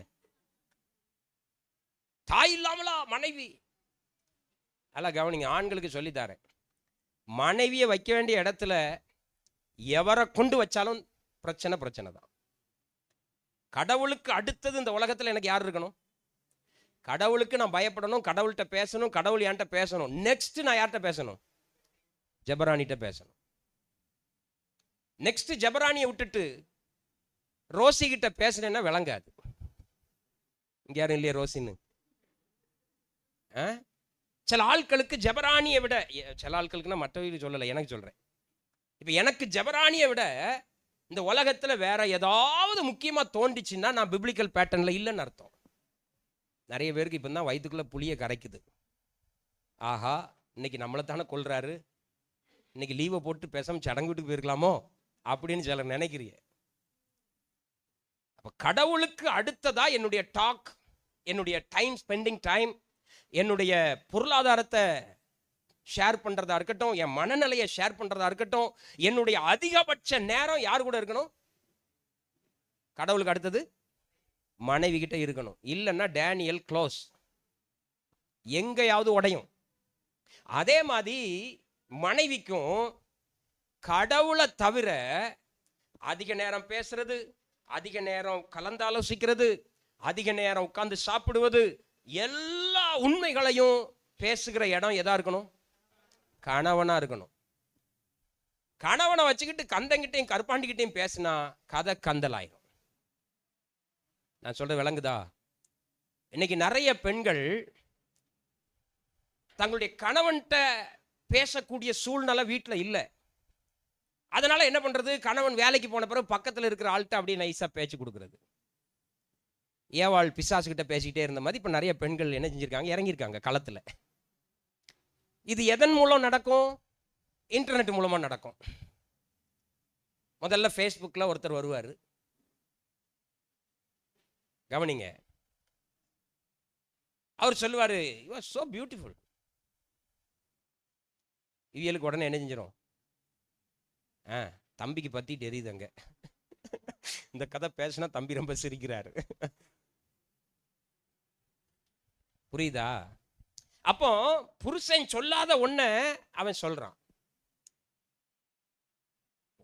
தாய் இல்லாமலா மனைவி? நல்லா கவனிங்க, ஆண்களுக்கு சொல்லித்தாரேன். மனைவியை வைக்க வேண்டிய இடத்துல எவரை கொண்டு வச்சாலும் பிரச்சனை தான். கடவுளுக்கு அடுத்தது இந்த உலகத்தில் எனக்கு யார் இருக்கணும்? கடவுளுக்கு நான் பயப்படணும், கடவுள்கிட்ட பேசணும், கடவுள் என்கிட்ட பேசணும். நெக்ஸ்ட் நான் யார்கிட்ட பேசணும்? ஜெபராணிகிட்ட பேசணும். நெக்ஸ்ட் ஜெபராணியை விட்டுட்டு ரோசி கிட்ட பேசினேன்னா விளங்காது. இங்க யாரும் இல்லையா ரோசின்னு? சில ஆட்களுக்கு ஜெபராணியை விட, சில ஆட்களுக்குன்னா மற்றவர்களுக்கு சொல்லலை, எனக்கு சொல்றேன். இப்ப எனக்கு ஜெபராணியை விட இந்த உலகத்துல வேற ஏதாவது முக்கியமா தோண்டிச்சுன்னா நான் பிப்ளிக்கல் பேட்டர்ன்ல இல்லைன்னு அர்த்தம். நிறைய பேருக்கு இப்போ தான் வயிற்றுக்குள்ள புளிய கரைக்குது. ஆஹா, இன்னைக்கு நம்மளை தானே கொள்றாரு, இன்னைக்கு லீவை போட்டு பேசாம சடங்கு வீட்டுக்கு போயிருக்கலாமோ அப்படின்னு சிலர் நினைக்கிறீங்க. அப்ப கடவுளுக்கு அடுத்ததா என்னுடைய டாக், என்னுடைய டைம், ஸ்பெண்டிங் டைம், என்னுடைய பொருளாதாரத்தை ஷேர் பண்றதா இருக்கட்டும், என் மனநிலையை ஷேர் பண்றதா இருக்கட்டும், என்னுடைய அதிகபட்ச நேரம் யார் கூட இருக்கணும்? கடவுளுக்கு அடுத்தது மனைவி கிட்ட இருக்கணும். இல்லைன்னா டேனியல் க்ளோஸ், எங்கேயாவது உடையும். அதே மாதிரி மனைவிக்கும் கடவுளை தவிர அதிக நேரம் பேசுறது, அதிக நேரம் கலந்தாலோசிக்கிறது, அதிக நேரம் உட்கார்ந்து சாப்பிடுவது, எல்லா உண்மைகளையும் பேசுகிற இடம் எதா இருக்கணும்? கணவனா இருக்கணும். கணவனை வச்சுக்கிட்டு கந்தங்கிட்டையும் கருப்பாண்டிக்கிட்டையும் பேசினா கதை கந்தலாயிரும். நான் சொல்றது விளங்குதா? இன்னைக்கு நிறைய பெண்கள் தங்களுடைய கணவன்கிட்ட பேசக்கூடிய சூழ்நிலை வீட்டில் இல்லை. அதனால என்ன பண்றது? கணவன் வேலைக்கு போன பிறகு பக்கத்தில் இருக்கிற ஆள்கிட்ட அப்படியே நைஸா பேச்சு கொடுக்கறது. ஏவாள் பிசாசு கிட்ட பேசிக்கிட்டே இருந்த மாதிரி இப்ப நிறைய பெண்கள் என்ன செஞ்சிருக்காங்க? இறங்கியிருக்காங்க களத்துல. இது எதன் மூலம் நடக்கும்? இன்டர்நெட் மூலமா நடக்கும். முதல்ல ஃபேஸ்புக்கில் ஒருத்தர் வருவார், கவனிங்க. அவர் சொல்லுவார், யூ ஆர் சோ பியூட்டிஃபுல். இவியலுக்கு உடனே என்ன செஞ்சிடும்? தம்பிக்கு பத்திட்டு எரியுதுங்க. இந்த கதை பேசினா தம்பி ரொம்ப சிரிக்கிறாரு. புரியுதா? அப்போ புருஷன் சொல்லாத ஒன்ன அவன் சொல்றான்.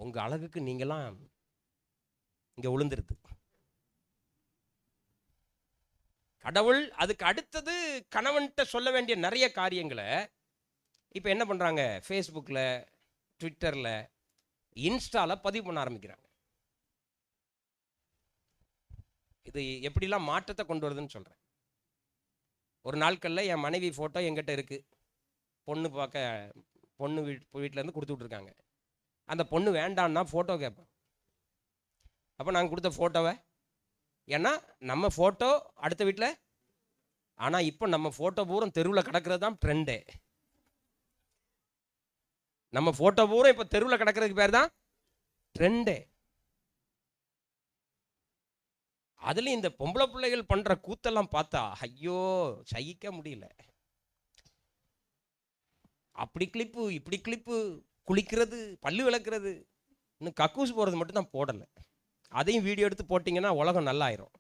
உங்க அழகுக்கு நீங்களாம் இங்க விழுந்துருது. கடவுள் அதுக்கு அடுத்தது கணவன்கிட்ட சொல்ல வேண்டிய நிறைய காரியங்களை இப்ப என்ன பண்றாங்க? ஃபேஸ்புக்கில், ட்விட்டரில், இன்ஸ்டால பதிவு பண்ண ஆரம்பிக்கிறாங்க. இது எப்படிலாம் மாற்றத்தை கொண்டு வருதுன்னு சொல்றேன். ஒரு நாட்களில் என் மனைவி ஃபோட்டோ என்கிட்ட இருக்கு. பொண்ணு பார்க்க பொண்ணு வீட்டிலேருந்து கொடுத்து விட்ருக்காங்க. அந்த பொண்ணு வேண்டான்னா ஃபோட்டோ கேட்பேன். அப்போ நாங்கள் கொடுத்த ஃபோட்டோவை, ஏன்னா நம்ம ஃபோட்டோ அடுத்த வீட்டில், ஆனால் இப்போ நம்ம ஃபோட்டோ பூரம் தெருவில் கிடக்கிறது தான் ட்ரெண்டே. நம்ம ஃபோட்டோ பூரம் இப்போ தெருவில் கிடக்கிறதுக்கு பேர் தான் ட்ரெண்டே. அதுல இந்த பொம்பளை பிள்ளைகள் பண்ற கூத்தெல்லாம் பார்த்தா ஐயோ சகிக்க முடியல. அப்படி கிளிப்பு, இப்படி கிளிப்பு, குளிக்கிறது, பல்லு விளக்குறது, இன்னும் கக்கூஸ் போறது மட்டும் தான் போடலை. அதையும் வீடியோ எடுத்து போட்டிங்கன்னா உலகம் நல்லா ஆயிரும்.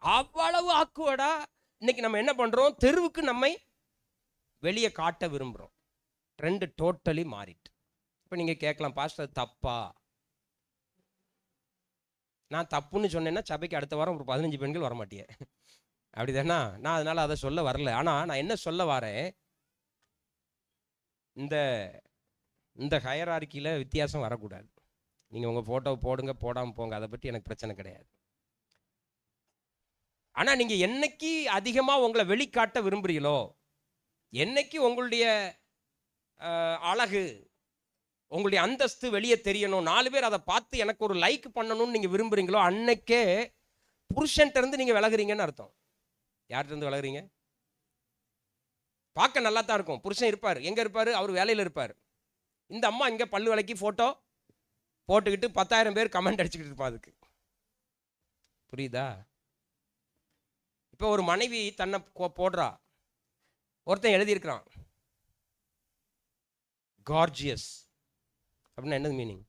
அவ்வளவு ஆக்குவடா. இன்னைக்கு நம்ம என்ன பண்றோம்? தெருவுக்கு நம்மை வெளியே காட்ட விரும்புறோம். ட்ரெண்ட் டோட்டலி மாறிட்டு. இப்போ நீங்க கேட்கலாம், பாஸ்டர் தப்பா? நான் தப்புன்னு சொன்னேன்னா சபைக்கு அடுத்த வாரம் ஒரு 15 பெண்கள் வரமாட்டியே, அப்படிதானா? நான் அதனால அதை சொல்ல வரல. ஆனால் நான் என்ன சொல்ல வரேன், இந்த இந்த ஹையரார்க்கியில் வித்தியாசம் வரக்கூடாது. நீங்கள் உங்கள் ஃபோட்டோ போடுங்க, போடாமல் போங்க, அதை பற்றி எனக்கு பிரச்சனை கிடையாது. ஆனால் நீங்கள் என்னைக்கு அதிகமாக உங்களை வெளிக்காட்ட விரும்புகிறீங்களோ, என்னைக்கு உங்களுடைய அழகு, உங்களுடைய அந்தஸ்து வெளியே தெரியணும், 4 பேர் அதை பார்த்து எனக்கு ஒரு லைக் பண்ணணும்னு நீங்க விரும்புறீங்களோ, அன்னைக்கே புருஷன்ட்ட இருந்து நீங்க விலகுறீங்கன்னு அர்த்தம். யார்கிட்ட இருந்து விலகுறீங்க? பார்க்க நல்லா தான் இருக்கும். புருஷன் இருப்பார். எங்க இருப்பாரு? அவர் வேலையில் இருப்பார். இந்த அம்மா இங்க பல்லு விளக்கி போட்டோ போட்டுக்கிட்டு 10,000 பேர் கமெண்ட் அடிச்சுக்கிட்டு இருப்பான். அதுக்கு புரியுதா? இப்போ ஒரு மனைவி தன்னை போடுறா, ஒருத்தன் எழுதியிருக்கிறான் கார்ஜியஸ் அப்படின்னா என்னது மீனிங்?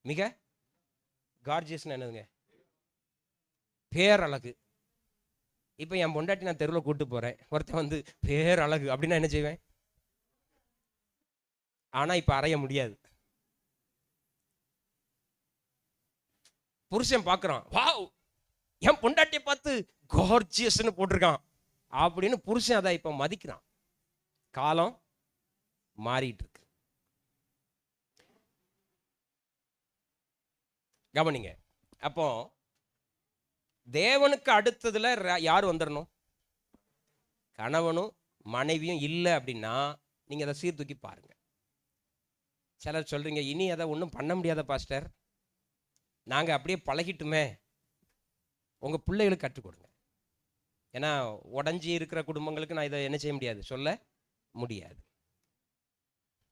மிக கார்ஜியஸ்னா என்னதுங்க? பேரழகு. இப்போ என் பொண்டாட்டி நான் தெருவில் கூட்டு போறேன், ஒருத்தன் வந்து பேரழகு அப்படின்னா என்ன செய்வேன்? ஆனா இப்ப அறைய முடியாது. புருஷன் பார்க்குறான், வாவ் என் பொண்டாட்டியை பார்த்து கார்ஜியஸ்ன்னு போட்டிருக்கான் அப்படின்னு புருஷன் அதை இப்போ மதிக்கிறான். காலம் மாறிட்டு இருக்கு. கவனிங்க. அப்போ தேவனுக்கு அடுத்ததுல யார் வந்துடணும்? கணவனும் மனைவியும் இல்லை அப்படின்னா நீங்க அதை சீர்தூக்கி பாருங்க. சிலர் சொல்றீங்க, இனி அதை ஒன்றும் பண்ண முடியாத பாஸ்டர், நாங்க அப்படியே பழகிட்டுமே. உங்க பிள்ளைகளுக்கு கற்றுக் கொடுங்க. ஏன்னா உடஞ்சி இருக்கிற குடும்பங்களுக்கு நான் இதை என்ன செய்ய முடியாது, சொல்ல முடியாது.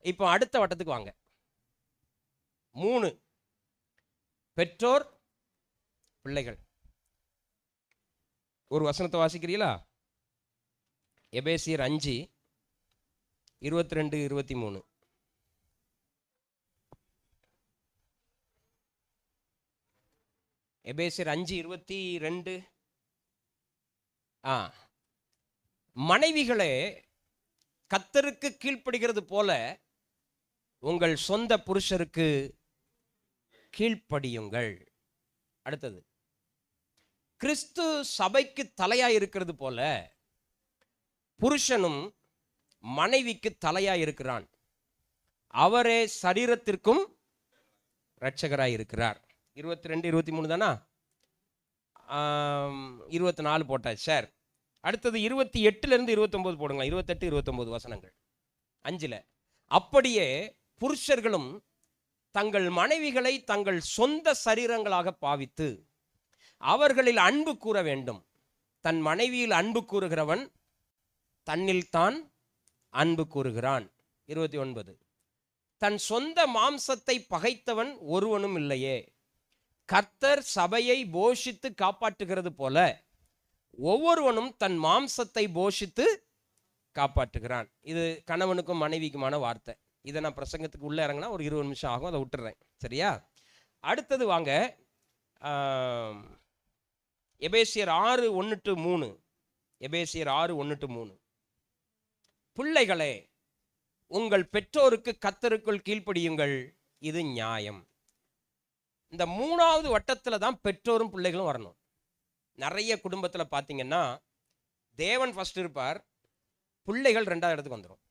இப்போ அடுத்த வட்டத்துக்கு வாங்க. 3 பெற்றோர் பிள்ளைகள். ஒரு வசனத்தை வாசிக்கிறீங்களா? எபேசியர் 5:22-23. எபேசியர் 5:22. மனைவிகளே கர்த்தருக்கு கீழ்ப்படுகிறது போல உங்கள் சொந்த புருஷருக்கு கீழ்ப்படியுங்கள். அடுத்தது, கிறிஸ்து சபைக்கு தலையாய் இருக்கிறது போல புருஷனும் மனைவிக்கு தலையாய் இருக்கிறான், அவரே சரீரத்திற்கும் இரட்சகராய் இருக்கிறார். 22-23 தானா? 24 போட்டாச்சு சார். அடுத்தது 28-29 போடுங்களா? 28-29 வசனங்கள் 5. அப்படியே புருஷர்களும் தங்கள் மனைவிகளை தங்கள் சொந்த சரீரங்களாக பாவித்து அவர்களில் அன்பு கூற வேண்டும். தன் மனைவியில் அன்பு கூறுகிறவன் தன்னில் தான் அன்பு கூறுகிறான். 29. தன் சொந்த மாம்சத்தை பகைத்தவன் ஒருவனும் இல்லையே. கர்த்தர் சபையை போஷித்து காப்பாற்றுகிறது போல ஒவ்வொருவனும் தன் மாம்சத்தை போஷித்து காப்பாற்றுகிறான். இது கணவனுக்கும் மனைவிக்குமான வார்த்தை. இதை நான் பிரசங்கத்துக்கு உள்ள இறங்கினா ஒரு 20 நிமிஷம் ஆகும், அதை விட்டுறேன். சரியா? அடுத்தது வாங்க, எபேசியர் 6:1-3. எபேசியர் 6:1-3. பிள்ளைகளே உங்கள் பெற்றோருக்கு கர்த்தருக்குள் கீழ்ப்படியுங்கள், இது நியாயம். இந்த 3வது வட்டத்தில் தான் பெற்றோரும் பிள்ளைகளும் வரணும். நிறைய குடும்பத்தில் பார்த்தீங்கன்னா தேவன் ஃபர்ஸ்ட் இருப்பார், பிள்ளைகள் 2வது இடத்துக்கு வந்துடும்.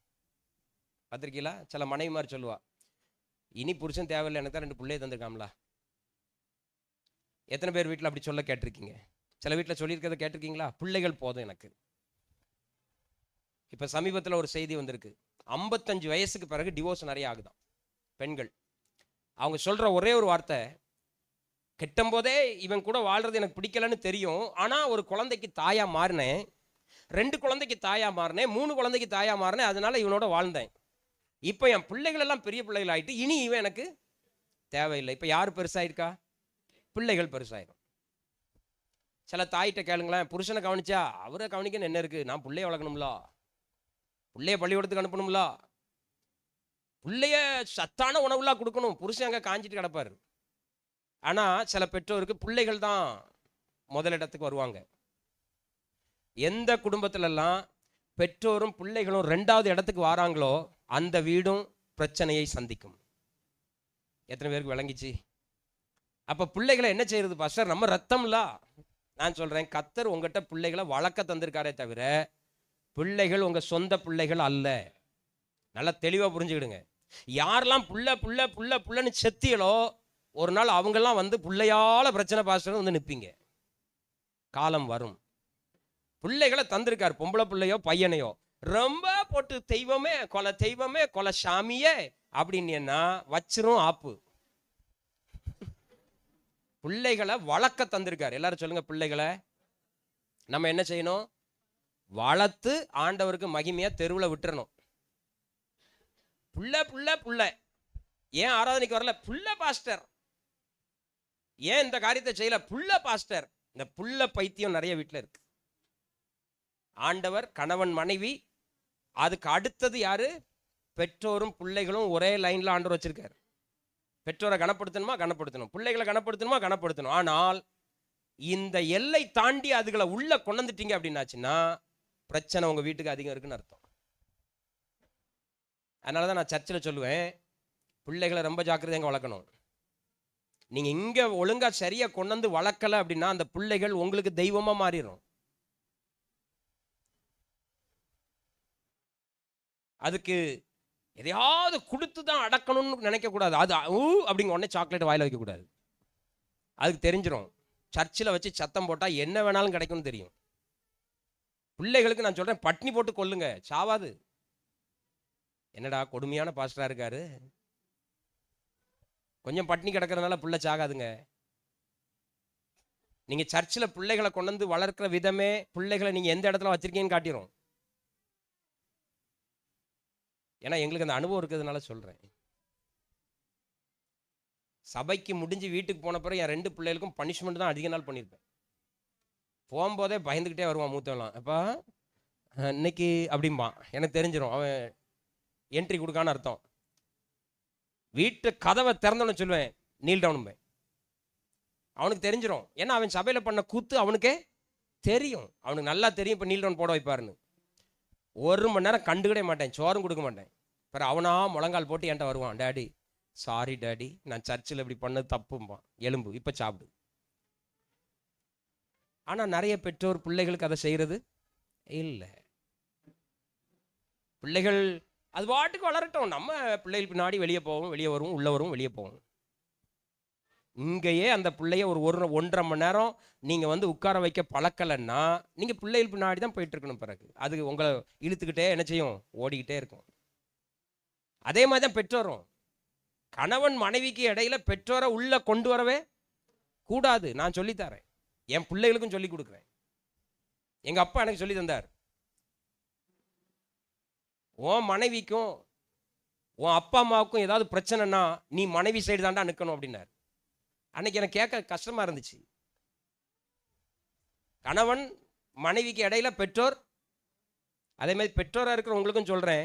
பார்த்துருக்கீங்களா? சில மனைவி மாதிரி சொல்லுவா, இனி புருஷன் தேவையில்லை, எனக்கு தான் 2 பிள்ளையை தந்திருக்காங்களா. எத்தனை பேர் வீட்டில் அப்படி சொல்ல கேட்டிருக்கீங்க? சில வீட்டில் சொல்லியிருக்கிறத கேட்டிருக்கீங்களா? பிள்ளைகள் போதும் எனக்கு. இப்போ சமீபத்தில் ஒரு செய்தி வந்திருக்கு, 55 வயசுக்கு பிறகு டிவோர்ஸ் நிறைய ஆகுதான் பெண்கள். அவங்க சொல்கிற ஒரே ஒரு வார்த்தை, கெட்டும்போதே இவன் கூட வாழ்றது எனக்கு பிடிக்கலன்னு தெரியும், ஆனால் ஒரு குழந்தைக்கு தாயா மாறினேன், 2 குழந்தைக்கு தாயா மாறினேன், 3 குழந்தைக்கு தாயா மாறினேன், அதனால இவனோட வாழ்ந்தேன். இப்போ என் பிள்ளைகள் எல்லாம் பெரிய பிள்ளைகள் ஆகிட்டு இனி இவன் எனக்கு தேவையில்லை. இப்போ யார் பெருசாயிருக்கா? பிள்ளைகள் பெருசாயிரும். சில தாயிட்ட கேளுங்களேன், புருஷனை கவனிச்சா அவரை கவனிக்கன்னு என்ன இருக்கு, நான் பிள்ளைய வளர்க்கணும்ல, பிள்ளைய பள்ளிக்கூடத்துக்கு அனுப்பணும்ல, பிள்ளைய சத்தான உணவுலாம் கொடுக்கணும், புருஷன் அங்கே காஞ்சிட்டு கிடப்பாரு. ஆனால் சில பெற்றோருக்கு பிள்ளைகள் தான் முதலிடத்துக்கு வருவாங்க. எந்த குடும்பத்திலெல்லாம் பெற்றோரும் பிள்ளைகளும் 2வது இடத்துக்கு வராங்களோ அந்த வீடும் பிரச்சனையை சந்திக்கும். எத்தனை பேருக்கு விளங்கிச்சு? அப்போ பிள்ளைகளை என்ன செய்யறது பாஸ்டர்? நம்ம ரத்தம்ல. நான் சொல்றேன், கர்த்தர் உங்ககிட்ட பிள்ளைகளை வளர்க்க தந்திருக்காரே தவிர பிள்ளைகள் உங்க சொந்த பிள்ளைகள் அல்ல. நல்லா தெளிவாக புரிஞ்சுக்கிடுங்க. யாரெல்லாம் புள்ள புள்ள புள்ள புள்ளன்னு செத்தியலோ ஒரு நாள் அவங்கெல்லாம் வந்து பிள்ளையால பிரச்சனை பாஸ்டர் வந்து நிற்பீங்க. காலம் வரும். பிள்ளைகளை தந்திருக்காரு, பொம்பளை பிள்ளையோ பையனையோ. ரொம்ப போட்டு தெய்வமே கொலை சாமியே அப்படின்னு வச்சிரும் ஆப்பு. பிள்ளைகளை வளர்க்க தந்திருக்காரு. எல்லாரும் சொல்லுங்க, பிள்ளைகளை நம்ம என்ன செய்யணும்? வளர்த்து ஆண்டவருக்கு மகிமையா தெருவில் விட்டுறணும். புள்ள புள்ள புள்ள ஏன் ஆராதனைக்கு வரல? புள்ள பாஸ்டர். ஏன் இந்த காரியத்தை செய்யல? புள்ள பாஸ்டர். இந்த புள்ள பைத்தியம் நிறைய வீட்டில் இருக்கு. ஆண்டவர், கணவன், மனைவி, அதுக்கு அடுத்தது யாரு? பெற்றோரும் பிள்ளைகளும் ஒரே லைன்ல ஆண்டவர் வச்சிருக்காரு. பெற்றோரை கனப்படுத்தணுமா? கனப்படுத்தணும். பிள்ளைகளை கனப்படுத்தணுமா? கனப்படுத்தணும். ஆனால் இந்த எல்லை தாண்டி அதுகளை உள்ள கொண்டுட்டீங்க அப்படின்னாச்சுன்னா பிரச்சனை உங்க வீட்டுக்கு அதிகம் இருக்குன்னு அர்த்தம். அதனாலதான் நான் சர்ச்சில் சொல்லுவேன், பிள்ளைகளை ரொம்ப ஜாக்கிரதையாக வளர்க்கணும். நீங்க இங்க ஒழுங்கா சரியா கொண்டு வளர்க்கல அப்படின்னா அந்த பிள்ளைகள் உங்களுக்கு தெய்வமா மாறிடும். அதுக்கு எதையாவது கொடுத்து தான் அடக்கணும்னு நினைக்க கூடாது. அது அப்படிங்க உடனே சாக்லேட் வாயில வைக்க கூடாது. அதுக்கு தெரிஞ்சிடும், சர்ச்சில் வச்சு சத்தம் போட்டா என்ன வேணாலும் கிடைக்கும்னு தெரியும். பிள்ளைகளுக்கு நான் சொல்றேன், பட்னி போட்டு கொல்லுங்க, சாவாது. என்னடா கொடுமையான பாஸ்டரா இருக்காரு, கொஞ்சம் பட்னி கிடக்கிறதுனால பிள்ளை சாகாதுங்க. நீங்க சர்ச்சில் பிள்ளைகளை கொண்டு வளர்க்கிற விதமே பிள்ளைகளை நீங்க எந்த இடத்துல வச்சிருக்கீங்கன்னு காட்டிடும். ஏன்னா எங்களுக்கு அந்த அனுபவம் இருக்கிறதுனால சொல்றேன். சபைக்கு முடிஞ்சு வீட்டுக்கு போன பிறகு என் 2 பிள்ளைகளுக்கும் பனிஷ்மெண்ட் தான் அதிக நாள் பண்ணியிருப்பேன். போகும்போதே பயந்துக்கிட்டே வருவான் மூத்தவெல்லாம். அப்பா இன்னைக்கு அப்படிம்பான். எனக்கு தெரிஞ்சிடும் அவன் என்ட்ரி கொடுக்கான்னு அர்த்தம். வீட்டு கதவை திறந்தோன்னு சொல்லுவேன், நீல் டவுன். அவனுக்கு தெரிஞ்சிடும். ஏன்னா அவன் சபையில் பண்ண கூத்து அவனுக்கே தெரியும். அவனுக்கு நல்லா தெரியும் இப்போ நீல் டவுன் போட வைப்பாருன்னு. 1 மணி நேரம் கண்டுக்கிடே மாட்டேன், சோறும் கொடுக்க மாட்டேன். பிறகு அவனா முழங்கால் போட்டு என்கிட்ட வருவான், டேடி சாரி டேடி, நான் சர்ச்சில் இப்படி பண்ணது தப்பும்பான், எலும்பு இப்போ சாப்பிடு. ஆனால் நிறைய பெற்றோர் பிள்ளைகளுக்கு அதை செய்கிறது இல்லை. பிள்ளைகள் அது பாட்டுக்கு வளரட்டும், நம்ம பிள்ளைகள் பின்னாடி வெளியே போவோம், வெளியே வருவோம், உள்ள வருவோம், வெளியே போவோம். இங்கேயே அந்த பிள்ளைய ஒரு 1.5 மணி நேரம் நீங்கள் உட்கார வைக்க பழக்கலைன்னா நீங்கள் பிள்ளைகள் பின்னாடி தான் போயிட்டு இருக்கணும். பிறகு அது உங்களை இழுத்துக்கிட்டே என்ன செய்யும்? ஓடிக்கிட்டே இருக்கும். அதே மாதிரி தான் பெற்றோரும். கணவன் மனைவிக்கு இடையில பெற்றோரை உள்ள கொண்டு வரவே கூடாது. நான் சொல்லித்தரேன், என் பிள்ளைகளுக்கும் சொல்லி கொடுக்குறேன். எங்க அப்பா எனக்கு சொல்லி தந்தார், உன் மனைவிக்கும் உன் அப்பா அம்மாவுக்கும் ஏதாவது பிரச்சனைனா நீ மனைவி சைடு தாண்டா நிற்கணும் அப்படின்னார். அன்னைக்கு எனக்கு கேட்க கஷ்டமா இருந்துச்சு. கணவன் மனைவிக்கு இடையில பெற்றோர், அதே மாதிரி பெற்றோராக இருக்கிற உங்களுக்கும் சொல்றேன்,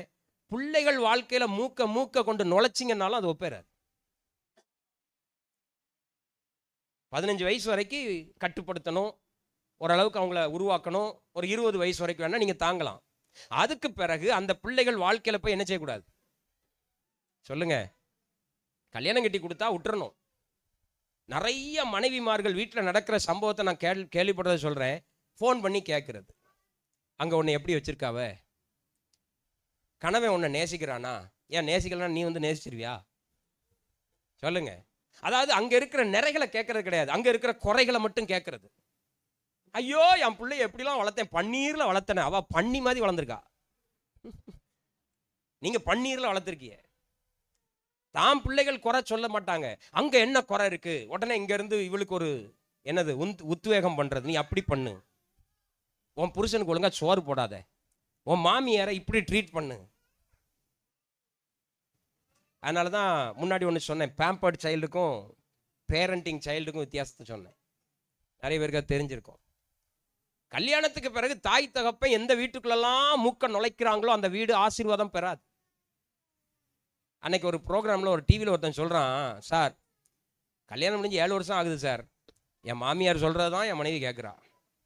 பிள்ளைகள் வாழ்க்கையில மூக்க கொண்டு நுழைச்சிங்கன்னாலும் அது ஒப்பேறாது. 15 வயசு வரைக்கும் கட்டுப்படுத்தணும், ஓரளவுக்கு அவங்கள உருவாக்கணும். ஒரு 20 வயசு வரைக்கும் வேணா நீங்க தாங்கலாம். அதுக்கு பிறகு அந்த பிள்ளைகள் வாழ்க்கையில போய் என்ன செய்யக்கூடாது சொல்லுங்க? கல்யாணம் கட்டி கொடுத்தா விட்டுறணும். நிறைய மனைவிமார்கள் வீட்டில் நடக்கிற சம்பவத்தை நான் கேள்விப்படுறத சொல்றேன். ஃபோன் பண்ணி கேட்கறது, அங்க உன்னை எப்படி வச்சிருக்காவ? கணவன் உன்னை நேசிக்கிறானா? ஏன் நேசிக்கலாம், நீ நேசிச்சிருவியா? சொல்லுங்க. அதாவது அங்க இருக்கிற நிறைகளை கேட்கறது கிடையாது, அங்க இருக்கிற குறைகளை மட்டும் கேட்கறது. ஐயோ என் பிள்ளைய எப்படிலாம் வளர்த்தேன், பன்னீர்ல வளர்த்தேன், அவ பண்ணி மாதிரி வளர்ந்துருக்கா. நீங்க பன்னீர்ல வளர்த்துருக்கிய. தான் பிள்ளைகள் குறை சொல்ல மாட்டாங்க, அங்க என்ன குறை இருக்கு, உடனே இங்க இருந்து இவளுக்கு ஒரு என்னது உத்வேகம் பண்றது, நீ அப்படி பண்ணு, உன் புருஷனுக்கு ஒழுங்கா சோறு போடாத, உன் மாமியாரை இப்படி ட்ரீட் பண்ணு. அதனாலதான் முன்னாடி ஒன்று சொன்னேன், பேம்பர்ட் சைல்டுக்கும் பேரண்டிங் சைல்டுக்கும் வித்தியாசத்தை சொன்னேன். நிறைய பேருக்கு அது தெரிஞ்சிருக்கும். கல்யாணத்துக்கு பிறகு தாய் தகப்பன் எந்த வீட்டுக்குள்ளெல்லாம் மூக்க நுழைக்கிறாங்களோ அந்த வீடு ஆசீர்வாதம் பெறாது. அன்னைக்கு ஒரு ப்ரோக்ராமில் ஒரு டிவியில் ஒருத்தன் சொல்கிறான், சார் கல்யாணம் முடிஞ்சு 7 வருஷம் ஆகுது சார், என் மாமியார் சொல்கிறது தான் என் மனைவி கேட்குறா.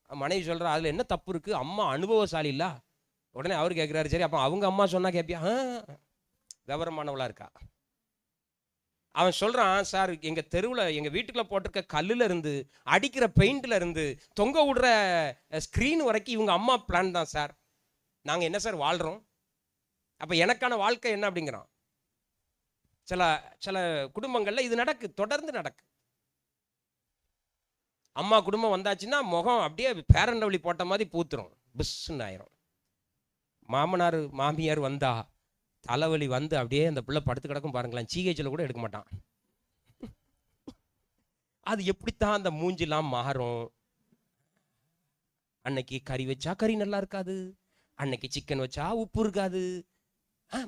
மனைவி சொல்கிறா, அதில் என்ன தப்பு இருக்குது, அம்மா அனுபவசாலி இல்லை. உடனே அவர் கேட்குறாரு, சரி அப்போ அவங்க அம்மா சொன்னால் கேட்பியா? விவரமானவளாக இருக்கா. அவன் சொல்கிறான், சார் எங்கள் தெருவில் எங்கள் வீட்டுக்குள்ளே போட்டிருக்க கல்லில் இருந்து, அடிக்கிற பெயிண்டில் இருந்து, தொங்க விடுற ஸ்க்ரீன் வரைக்கும் இவங்க அம்மா பிளான் தான் சார். நாங்கள் என்ன சார் வாழ்கிறோம், அப்போ எனக்கான வாழ்க்கை என்ன அப்படிங்கிறான். சில குடும்பங்களில் இது நடக்கு, தொடர்ந்து நடக்கு. அம்மா குடும்பம் வந்தாச்சுன்னா முகம் அப்படியே பேரண்டவழி போட்ட மாதிரி பூத்துரும். பிஸ்ன்னு ஆயிரும். மாமனார் மாமியார் வந்தா தலைவலி வந்து அப்படியே அந்த பிள்ளை படுத்து கிடக்கும் பாருங்களேன், ஜிஹெச்சில் கூட எடுக்க மாட்டான். அது எப்படித்தான் அந்த மூஞ்சிலாம் மாறும். அன்னைக்கு கறி வச்சா கறி நல்லா இருக்காது, அன்னைக்கு சிக்கன் வச்சா உப்பு இருக்காது,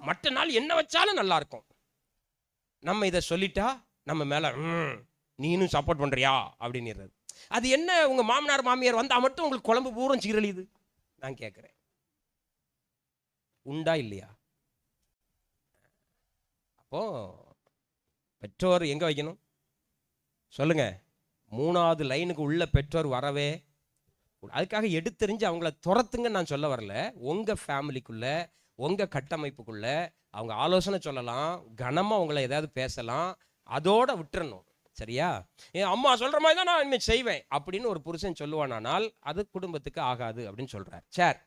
மற்ற நாள் என்ன வச்சாலும் நல்லா இருக்கும். நம்ம இதை சொல்லிட்டா நம்ம மேல நீனும் சப்போர்ட் பண்றியா அப்படின்னு. அது என்ன, உங்க மாமனார் மாமியார் வந்தா மட்டும் உங்களுக்கு குழம்பு பூரம் சீரழியுது? நான் கேட்கிறேன், உண்டா இல்லையா? அப்போ பெற்றோர் எங்க வைக்கணும் சொல்லுங்க? 3வது லைனுக்கு உள்ள பெற்றோர் வரவே. அதுக்காக எடுத்தெறிஞ்சு அவங்கள துரத்துங்க நான் சொல்ல வரல. உங்க ஃபேமிலிக்குள்ள உங்க கட்டமைப்புக்குள்ள அவங்க ஆலோசனை சொல்லலாம், கனமா உங்களை ஏதாவது பேசலாம், அதோட விட்டுறணும். சரியா? என் அம்மா சொல்ற மாதிரி தான் நான் இனிமேல் செய்வேன் அப்படின்னு ஒரு புருஷன் சொல்லுவானால் அது குடும்பத்துக்கு ஆகாது அப்படின்னு சொல்றார். சரி,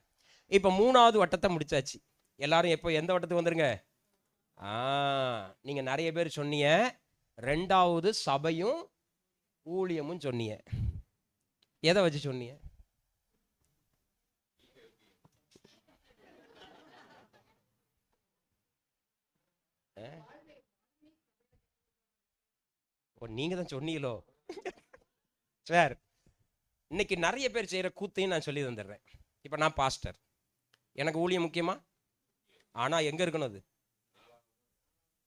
இப்போ 3வது வட்டத்தை முடிச்சாச்சு. எல்லாரும் எப்போ எந்த வட்டத்துக்கு வந்துருங்க? நீங்க நிறைய பேர் சொன்னீங்க 2வது சபையும் ஊழியமும் சொன்னீங்க. எதை வச்சு சொன்னீங்க? நீங்க தான் சொன்னீங்களோ? சார், இன்னைக்கு நிறைய பேர் செய்யற கூத்தையும் நான் சொல்லி தந்துடுறேன். இப்ப நான் பாஸ்டர், எனக்கு ஊழியம் முக்கியமா? ஆனா எங்க இருக்கணும் அது?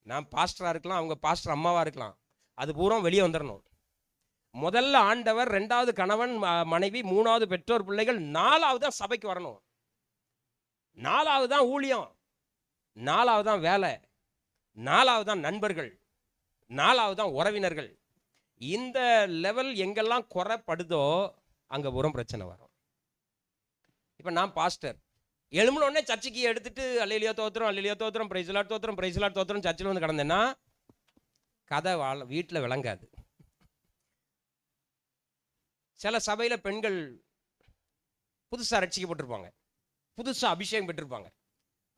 நான் பாஸ்டரா இருக்கலாம், அவங்க பாஸ்டர் அம்மாவா இருக்கலாம், அது பூரா வெளியே வந்துடணும். முதல்ல ஆண்டவர், 2வது கணவன் மனைவி, 3வது பெற்றோர் பிள்ளைகள், 4வது தான் சபைக்கு வரணும், 4வது தான் ஊழியம், 4வது தான் வேலை, 4வது தான் நண்பர்கள், 4வது தான் உறவினர்கள். இந்த லெவல் எங்கெல்லாம் குறைப்படுதோ அங்க பூரா பிரச்சனை வரும். இப்ப நான் பாஸ்டர், எழுமனோடனே சர்ச்சுக்கு எடுத்துட்டு அல்லேலியா தோத்திரம், அல்லேலியா தோத்திரம், பிரைஸ் லார்ட் தோத்திரம், பிரைஸ் லார்ட் தோத்திரம் சர்ச்சில் வந்து கடந்தேன்னா கதை வீட்டில் விளங்காது. சில சபையில் பெண்கள் புதுசாக ரட்சிக்கப்பட்டிருப்பாங்க, புதுசாக அபிஷேகம் பெற்றிருப்பாங்க.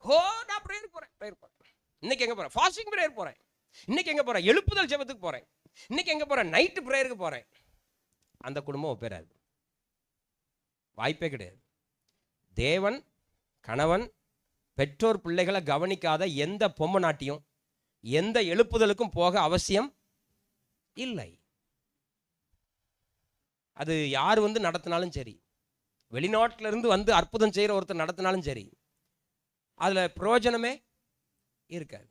ஹோ, நான் ப்ரேயர் போகிறேன், இன்னைக்கு எங்கே போகிறேன்? ஃபாஸ்டிங் ப்ரேயர் போகிறேன், இன்னைக்கு எங்கே போகிறேன்? எழுப்புதல் ஜெபத்துக்கு போகிறேன், இன்னைக்கு எங்கே போகிறேன்? நைட்டு ப்ரேயருக்கு போகிறேன். அந்த குடும்பம் ஒப்பேராது, வாய்ப்பே கிடையாது. தேவன் கணவன் பெற்றோர் பிள்ளைகளை கவனிக்காத எந்த பொம்மை நாட்டியும் எந்த எழுப்புதலுக்கும் போக அவசியம் இல்லை. அது யார் வந்து நடத்தினாலும் சரி, வெளிநாட்டில இருந்து வந்து அற்புதம் செய்கிற ஒருத்தர் நடத்தினாலும் சரி, அதுல பிரயோஜனமே இருக்காது.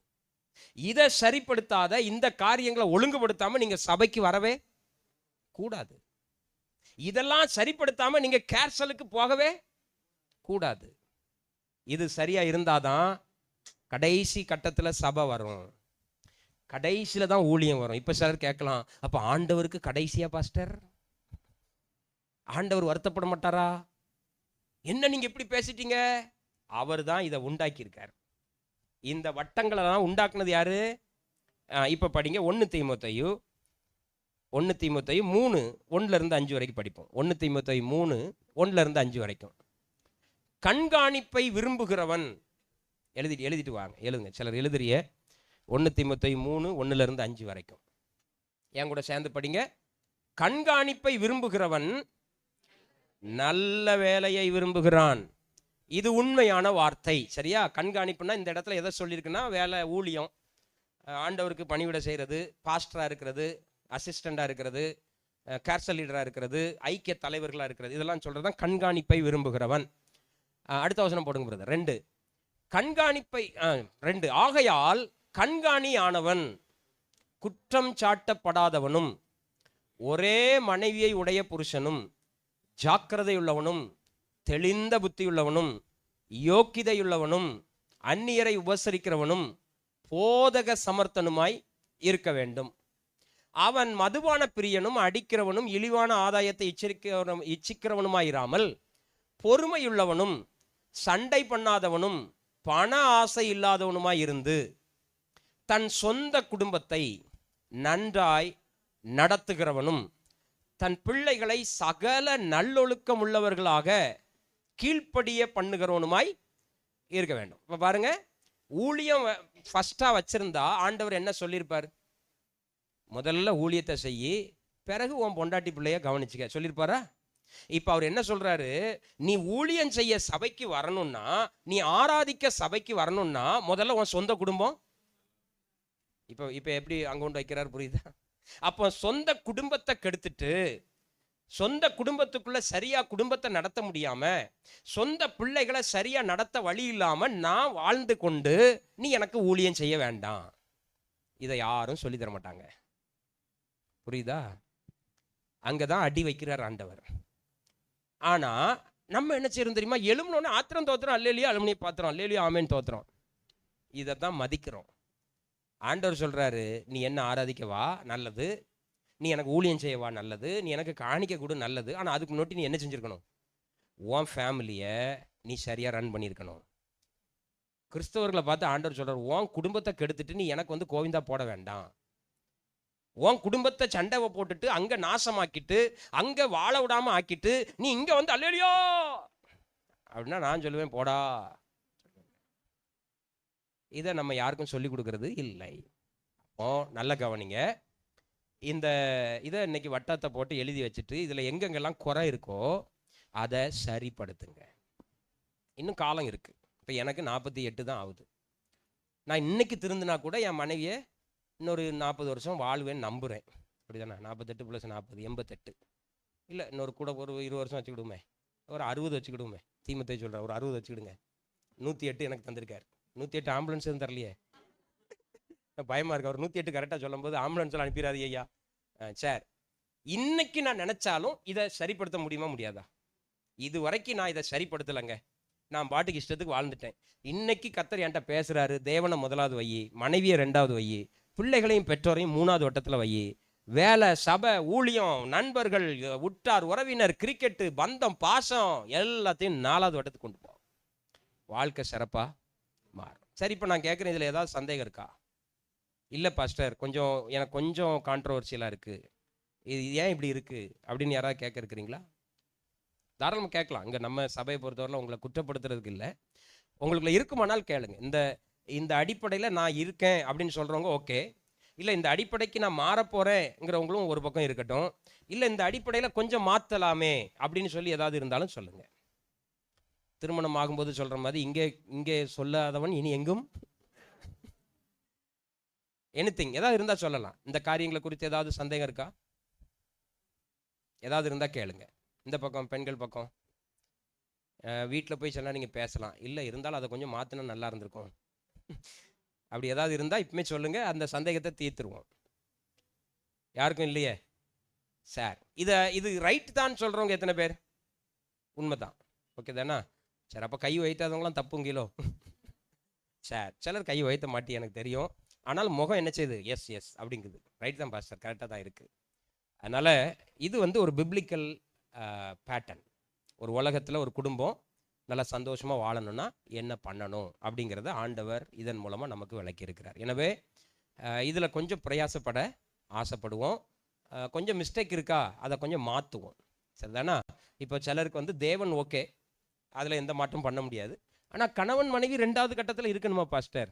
இதை சரிப்படுத்தாத, இந்த காரியங்களை ஒழுங்குபடுத்தாம நீங்க சபைக்கு வரவே கூடாது. இதெல்லாம் சரிப்படுத்தாம நீங்க கேர்சலுக்கு போகவே கூடாது. இது சரியா இருந்தாதான் கடைசி கட்டத்துல சபை வரும், கடைசியில தான் ஊழியம் வரும். இப்ப சிலர் கேட்கலாம், அப்ப ஆண்டவருக்கு கடைசியா பாஸ்டர்? ஆண்டவர் வருத்தப்பட மாட்டாரா? என்ன நீங்க இப்படி பேசிட்டீங்க? அவர் தான் இதை உண்டாக்கி இருக்கார். இந்த வட்டங்களை தான் உண்டாக்குனது யாரு? இப்ப படிங்க 1 தீமோத்தேயு 3 1-5 வரைக்கும் படிப்போம். 1 தீமோத்தேயு 3 1-5 வரைக்கும். கண்காணிப்பை விரும்புகிறவன், எழுதிட்டு வாங்க, எழுதுங்க, சிலர் எழுதுறிய. 1 தீமோத்தேயு 3 1-5 வரைக்கும் என் கூட சேர்ந்து படிங்க. கண்காணிப்பை விரும்புகிறவன் நல்ல வேலையை விரும்புகிறான். இது உண்மையான வார்த்தை. சரியா? கண்காணிப்புனா இந்த இடத்துல எதை சொல்லியிருக்குன்னா, வேலை, ஊழியம், ஆண்டவருக்கு பணிவிட செய்கிறது, பாஸ்டரா இருக்கிறது, அசிஸ்டண்டா இருக்கிறது, கேர்சல் லீடரா இருக்கிறது, ஐக்கிய தலைவர்களா இருக்கிறது, இதெல்லாம் சொல்றதுதான் கண்காணிப்பை விரும்புகிறவன். அடுத்த வசனம் போடுங்க பிரதர். 2 கண்காணிப்பை 2 ஆகையால் கண்காணி ஆனவன் குற்றம் சாட்டப்படாதவனும் ஒரே மனைவியை உடைய புருஷனும் ஜாக்கிரதையுள்ளவனும் தெளிந்த புத்தியுள்ளவனும் யோக்கியதையுள்ளவனும் அந்நியரை உபசரிக்கிறவனும் போதக சமர்த்தனுமாய் இருக்க வேண்டும். அவன் மதுபான பிரியனும் அடிக்கிறவனும் இழிவான ஆதாயத்தை இச்சிக்கிறவனுமாயிராமல் பொறுமையுள்ளவனும் சண்டை பண்ணாதவனும் பண ஆசை இல்லாதவனுமாய் இருந்து தன் சொந்த குடும்பத்தை நன்றாய் நடத்துகிறவனும் தன் பிள்ளைகளை சகல நல்லொழுக்கம் உள்ளவர்களாக கீழ்ப்படிய பண்ணுகிறவனுமாய் இருக்க வேண்டும். இப்ப பாருங்க, ஊழியம் ஃபர்ஸ்டா வச்சிருந்தா ஆண்டவர் என்ன சொல்லியிருப்பார்? முதல்ல ஊழியத்தை செய்யி, பிறகு உன் பொண்டாட்டி பிள்ளைய கவனிச்சுக்க சொல்லியிருப்பாரா? இப்ப அவர் என்ன சொல்றாரு, நீ ஊழியம் செய்ய சபைக்கு வரணும்னா, நீ ஆராதிக்க சபைக்கு வரணும்னா முதல்ல உன் சொந்த குடும்பம். இப்ப இப்ப எப்படி அங்க கொண்டு வைக்கிறார் புரியுதா? அப்போ சொந்த குடும்பத்தை கெடுத்துட்டு, சொந்த குடும்பத்துக்குள்ள சரியா குடும்பத்தை நடத்த முடியாம, சொந்த பிள்ளைகளை சரியா நடத்த வழி இல்லாம நான் வாழ்ந்து கொண்டு நீ எனக்கு ஊழியம் செய்ய வேண்டாம். இதை யாரும் சொல்லி தர மாட்டாங்க. புரியுதா? அங்கதான் அடி வைக்கிறார் ஆண்டவர். ஆனா நம்ம என்ன செய்யறோம் தெரியுமா? எழுமனோன்னு ஆத்திரம் தோத்துறோம், அல்லேலியா அலுமினிய பாத்திரம், அல்லேலியா ஆமேன் தோத்துறோம். இதைத்தான் மதிக்கிறோம். ஆண்டவர் சொல்றாரு, நீ என்ன ஆராதிக்கவா நல்லது, நீ எனக்கு ஊழியம் செய்யவா நல்லது, நீ எனக்கு காணிக்க கூட நல்லது. ஆனா அதுக்கு முன்னாடி நீ என்ன செஞ்சிருக்கணும்? உன் ஃபேமிலியை நீ சரியா ரன் பண்ணியிருக்கணும். கிறிஸ்தவர்களை பார்த்து ஆண்டவர் சொல்றாரு, உன் குடும்பத்தை கெடுத்துட்டு நீ எனக்கு வந்து கோவிந்தா போட வேண்டாம். உன் குடும்பத்தை சண்டைவை போட்டுட்டு அங்க நாசமாக்கிட்டு அங்க வாழ விடாம ஆக்கிட்டு நீ இங்க வந்து அல்லேலியா அப்படின்னா நான் சொல்லுவேன் போடா. இதை நம்ம யாருக்கும் சொல்லி கொடுக்கறது இல்லை. அப்போ நல்ல கவனிங்க. இந்த இதை இன்னைக்கு வட்டத்தை போட்டு எழுதி வச்சுட்டு இதுல எங்கெங்கெல்லாம் குறை இருக்கோ அதை சரிப்படுத்துங்க. இன்னும் காலம் இருக்கு. இப்போ எனக்கு 48 தான் ஆகுது. நான் இன்னைக்கு திருந்தினா கூட என் மனைவியை இன்னொரு 40 வருஷம் வாழ்வேன்னு நம்புகிறேன். அப்படிதானே? 48 + 40 88. இல்லை இன்னொரு கூட ஒரு 20 வருஷம் வச்சுக்கிடுமே, ஒரு 60 வச்சுக்கிடுமே. தீமத்தை சொல்கிறேன், ஒரு 60 வச்சுக்கிடுங்க. 108 எனக்கு தந்திருக்காரு. 108 ஆம்புலன்ஸ் எதுவும் தரலையே, பயமாக இருக்கு. அவர் 108 கரெக்டாக சொல்லும் போது ஆம்புலன்ஸில் அனுப்பிடாது ஐயா. சார், இன்னைக்கு நான் நினச்சாலும் இதை சரிப்படுத்த முடியுமா முடியாதா? இது வரைக்கும் நான் இதை சரிப்படுத்தலைங்க. நான் பாட்டுக்கு இஷ்டத்துக்கு வாழ்ந்துட்டேன். இன்னைக்கு கர்த்தர் என்கிட்ட பேசுகிறாரு, தேவனை முதலாவது வை, மனைவியை 2வது வை, பிள்ளைகளையும் பெற்றோரையும் 3வது வட்டத்தில் வை, வேலை, சபை, ஊழியம், நண்பர்கள், உற்றார், உறவினர், கிரிக்கெட்டு, பந்தம், பாசம் எல்லாத்தையும் 4வது வட்டத்துக்கு கொண்டு போ. வாழ்க்கை சிறப்பாக மாறும். சரி, இப்போ நான் கேட்குறேன், இதில் ஏதாவது சந்தேகம் இருக்கா? இல்லை பாஸ்டர், எனக்கு கொஞ்சம் கான்ட்ரவர்சியலாக இருக்குது, இது ஏன் இப்படி இருக்குது அப்படின்னு யாராவது கேட்க இருக்கிறீங்களா? தாராளமாக கேட்கலாம். இங்கே நம்ம சபையை பொறுத்தவரை உங்களை குற்றப்படுத்துறதுக்கு இல்லை. உங்களுக்குள்ள இருக்குமானால் கேளுங்க. இந்த அடிப்படையில் நான் இருக்கேன் அப்படின்னு சொல்கிறவங்க ஓகே. இல்லை இந்த அடிப்படைக்கு நான் மாறப்போகிறேங்கிறவங்களும் ஒரு பக்கம் இருக்கட்டும். இல்லை இந்த அடிப்படையில் கொஞ்சம் மாற்றலாமே அப்படின்னு சொல்லி ஏதாவது இருந்தாலும் சொல்லுங்கள். திருமணம் ஆகும்போது சொல்கிற மாதிரி இங்கே சொல்லாதவன் இனி எங்கும் எனிதிங் ஏதாவது இருந்தால் சொல்லலாம். இந்த காரியங்களை குறித்து ஏதாவது சந்தேகம் இருக்கா? ஏதாவது இருந்தால் கேளுங்க. இந்த பக்கம் பெண்கள் பக்கம் வீட்டில் போய் சொன்னால் நீங்கள் பேசலாம். இல்லை இருந்தாலும் அதை கொஞ்சம் மாற்றினா நல்லா இருந்திருக்கும் அப்படி ஏதாவது இருந்தால் இப்பவுமே சொல்லுங்கள், அந்த சந்தேகத்தை தீர்த்துருவோம். யாருக்கும் இல்லையே சார்? இது ரைட் தான் சொல்கிறவங்க எத்தனை பேர்? உண்மை தான், ஓகே தானே? சார், அப்போ கை வைத்தாதவங்களாம் தப்புங்கிலோ சார். சிலர் கை வைத்த மாட்டி எனக்கு தெரியும், ஆனால் முகம் என்ன செய்யுது? எஸ் எஸ் அப்படிங்குது. ரைட் தான் பாஸ்டர், கரெக்டாக தான் இருக்குது. அதனால் இது வந்து ஒரு பிப்ளிக்கல் பேட்டர்ன். ஒரு உலகத்தில் ஒரு குடும்பம் நல்லா சந்தோஷமாக வாழணும்னா என்ன பண்ணணும் அப்படிங்கிறத ஆண்டவர் இதன் மூலமாக நமக்கு விளக்கி இருக்கிறார். எனவே இதில் கொஞ்சம் பிரயாசப்பட ஆசைப்படுவோம். கொஞ்சம் மிஸ்டேக் இருக்கா, அதை கொஞ்சம் மாற்றுவோம். சரிதானா? இப்போ சிலருக்கு வந்து தேவன் ஓகே, அதில் எந்த மாற்றம் பண்ண முடியாது. ஆனால் கணவன் மனைவி 2வது கட்டத்தில் இருக்கணுமா பாஸ்டர்?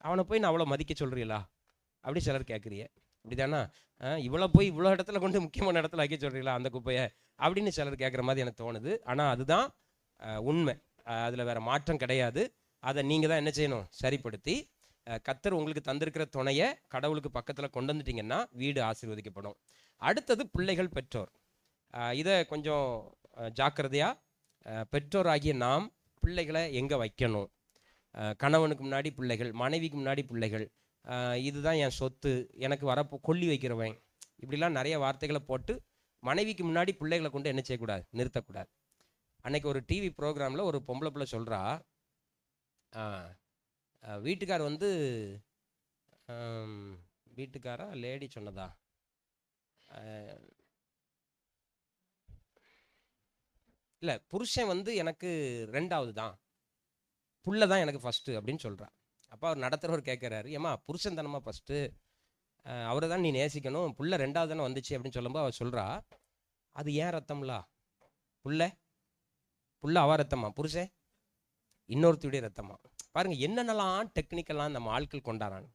அவனை போய் நான் அவ்வளோ மதிக்க சொல்கிறீங்களா அப்படி சிலர் கேட்குறீங்க. அப்படிதானா? இவ்வளோ இடத்துல கொண்டு முக்கியமான இடத்துல வைக்க சொல்கிறீங்களா அந்த குப்பையை அப்படின்னு சிலர் கேட்குற மாதிரி எனக்கு தோணுது. ஆனால் அதுதான் உண்மை. அதில் வேறு மாற்றம் கிடையாது. அதை நீங்கள் தான் என்ன செய்யணும்? சரிப்படுத்தி கர்த்தர் உங்களுக்கு தந்திருக்கிற துணையை கடவுளுக்கு பக்கத்தில் கொண்டு வந்துட்டிங்கன்னா வீடு ஆசீர்வதிக்கப்படும். அடுத்தது பிள்ளைகள், பெற்றோர். இதை கொஞ்சம் ஜாக்கிரதையாக பெற்றோராகிய நாம் பிள்ளைகளை எங்கே வைக்கணும்? கணவனுக்கு முன்னாடி பிள்ளைகள், மனைவிக்கு முன்னாடி பிள்ளைகள், இதுதான் என் சொத்து, எனக்கு வரப்போ கொல்லி வைக்கிறவன், இப்படிலாம் நிறைய வார்த்தைகளை போட்டு மனைவிக்கு முன்னாடி பிள்ளைகளை கொண்டு என்ன செய்யக்கூடாது? நிறுத்தக்கூடாது. அன்னைக்கு ஒரு டிவி ப்ரோக்ராமில் ஒரு பொம்பளை பிள்ளை சொல்கிறா, வீட்டுக்கார் வந்து வீட்டுக்காரா லேடி சொன்னதா, இல்லை புருஷன் வந்து எனக்கு 2வது தான், புள்ள தான் எனக்கு ஃபஸ்ட்டு அப்படின்னு சொல்கிறா. அப்போ அவர் நடத்துகிறவர் கேட்குறாரு, ஏம்மா புருஷன் தானம்மா ஃபஸ்ட்டு, அவரை தான் நீ நேசிக்கணும், புள்ள 2வது தானே வந்துச்சு அப்படின்னு சொல்லும்போது அவர் சொல்கிறா, அது ஏன் ரத்தம்லா? புள்ள அவ ரத்தமா, புருஷன் இன்னொருத்தருடைய ரத்தமா? பாருங்க என்னென்னலாம் டெக்னிக்கெல்லாம் நம்ம ஆட்கள் கொண்டாடான்.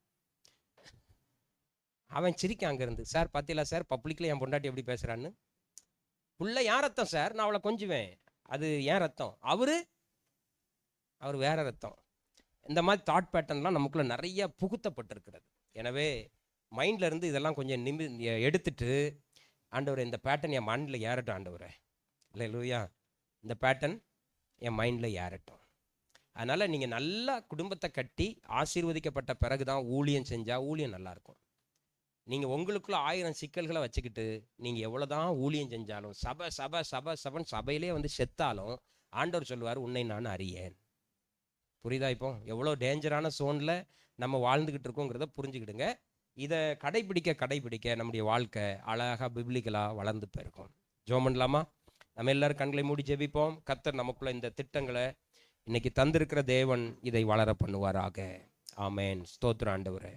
அவன் சிரிக்க அங்கேருந்து, சார் பார்த்தீங்களா சார் பப்ளிக்கில் என் பொண்டாட்டி எப்படி பேசுகிறான்னு. புள்ள யார் ரத்தம் சார், நான் அவளை கொஞ்சுவேன், அது ஏன் ரத்தம், அவர் வேற ரத்தம். இந்த மாதிரி தாட் பேட்டர்ன்லாம் நமக்குள்ள நிறைய புகுத்தப்பட்டிருக்கிறது. எனவே மைண்ட்ல இருந்து இதெல்லாம் கொஞ்சம் எடுத்துட்டு, ஆண்டவரே இந்த பேட்டர்ன் என் மைண்டில் ஏறட்டும் ஆண்டவரே, இல்லை லூயா, இந்த பேட்டர்ன் என் மைண்டில் ஏறட்டும். அதனால் நீங்கள் நல்லா குடும்பத்தை கட்டி ஆசீர்வதிக்கப்பட்ட பிறகு தான் ஊழியம் செஞ்சால் ஊழியம் நல்லாயிருக்கும். நீங்கள் உங்களுக்குள்ள 1000 சிக்கல்களை வச்சுக்கிட்டு நீங்கள் எவ்வளோ தான் ஊழியம் செஞ்சாலும் சபைன்னு சபையிலே வந்து செத்தாலும் ஆண்டவர் சொல்லுவார், உன்னை நான் அறியேன். புரியுதா? இப்போ எவ்வளோ டேஞ்சரான சோனில் நம்ம வாழ்ந்துக்கிட்டு இருக்கோங்கிறத புரிஞ்சுக்கிடுங்க. இதை கடைபிடிக்க நம்முடைய வாழ்க்கை அழகாக பிப்ளிக்கலாக வளர்ந்து போயிருக்கும். ஜெபம் பண்ணலாமா? நம்ம எல்லாரும் கண்களை மூடி ஜெபிப்போம். கர்த்தர் நமக்குள்ள இந்த திட்டங்களை இன்னைக்கு தந்திருக்கிற தேவன் இதை வளர பண்ணுவாராக. ஆமேன். ஸ்தோத்திரம் ஆண்டவரே.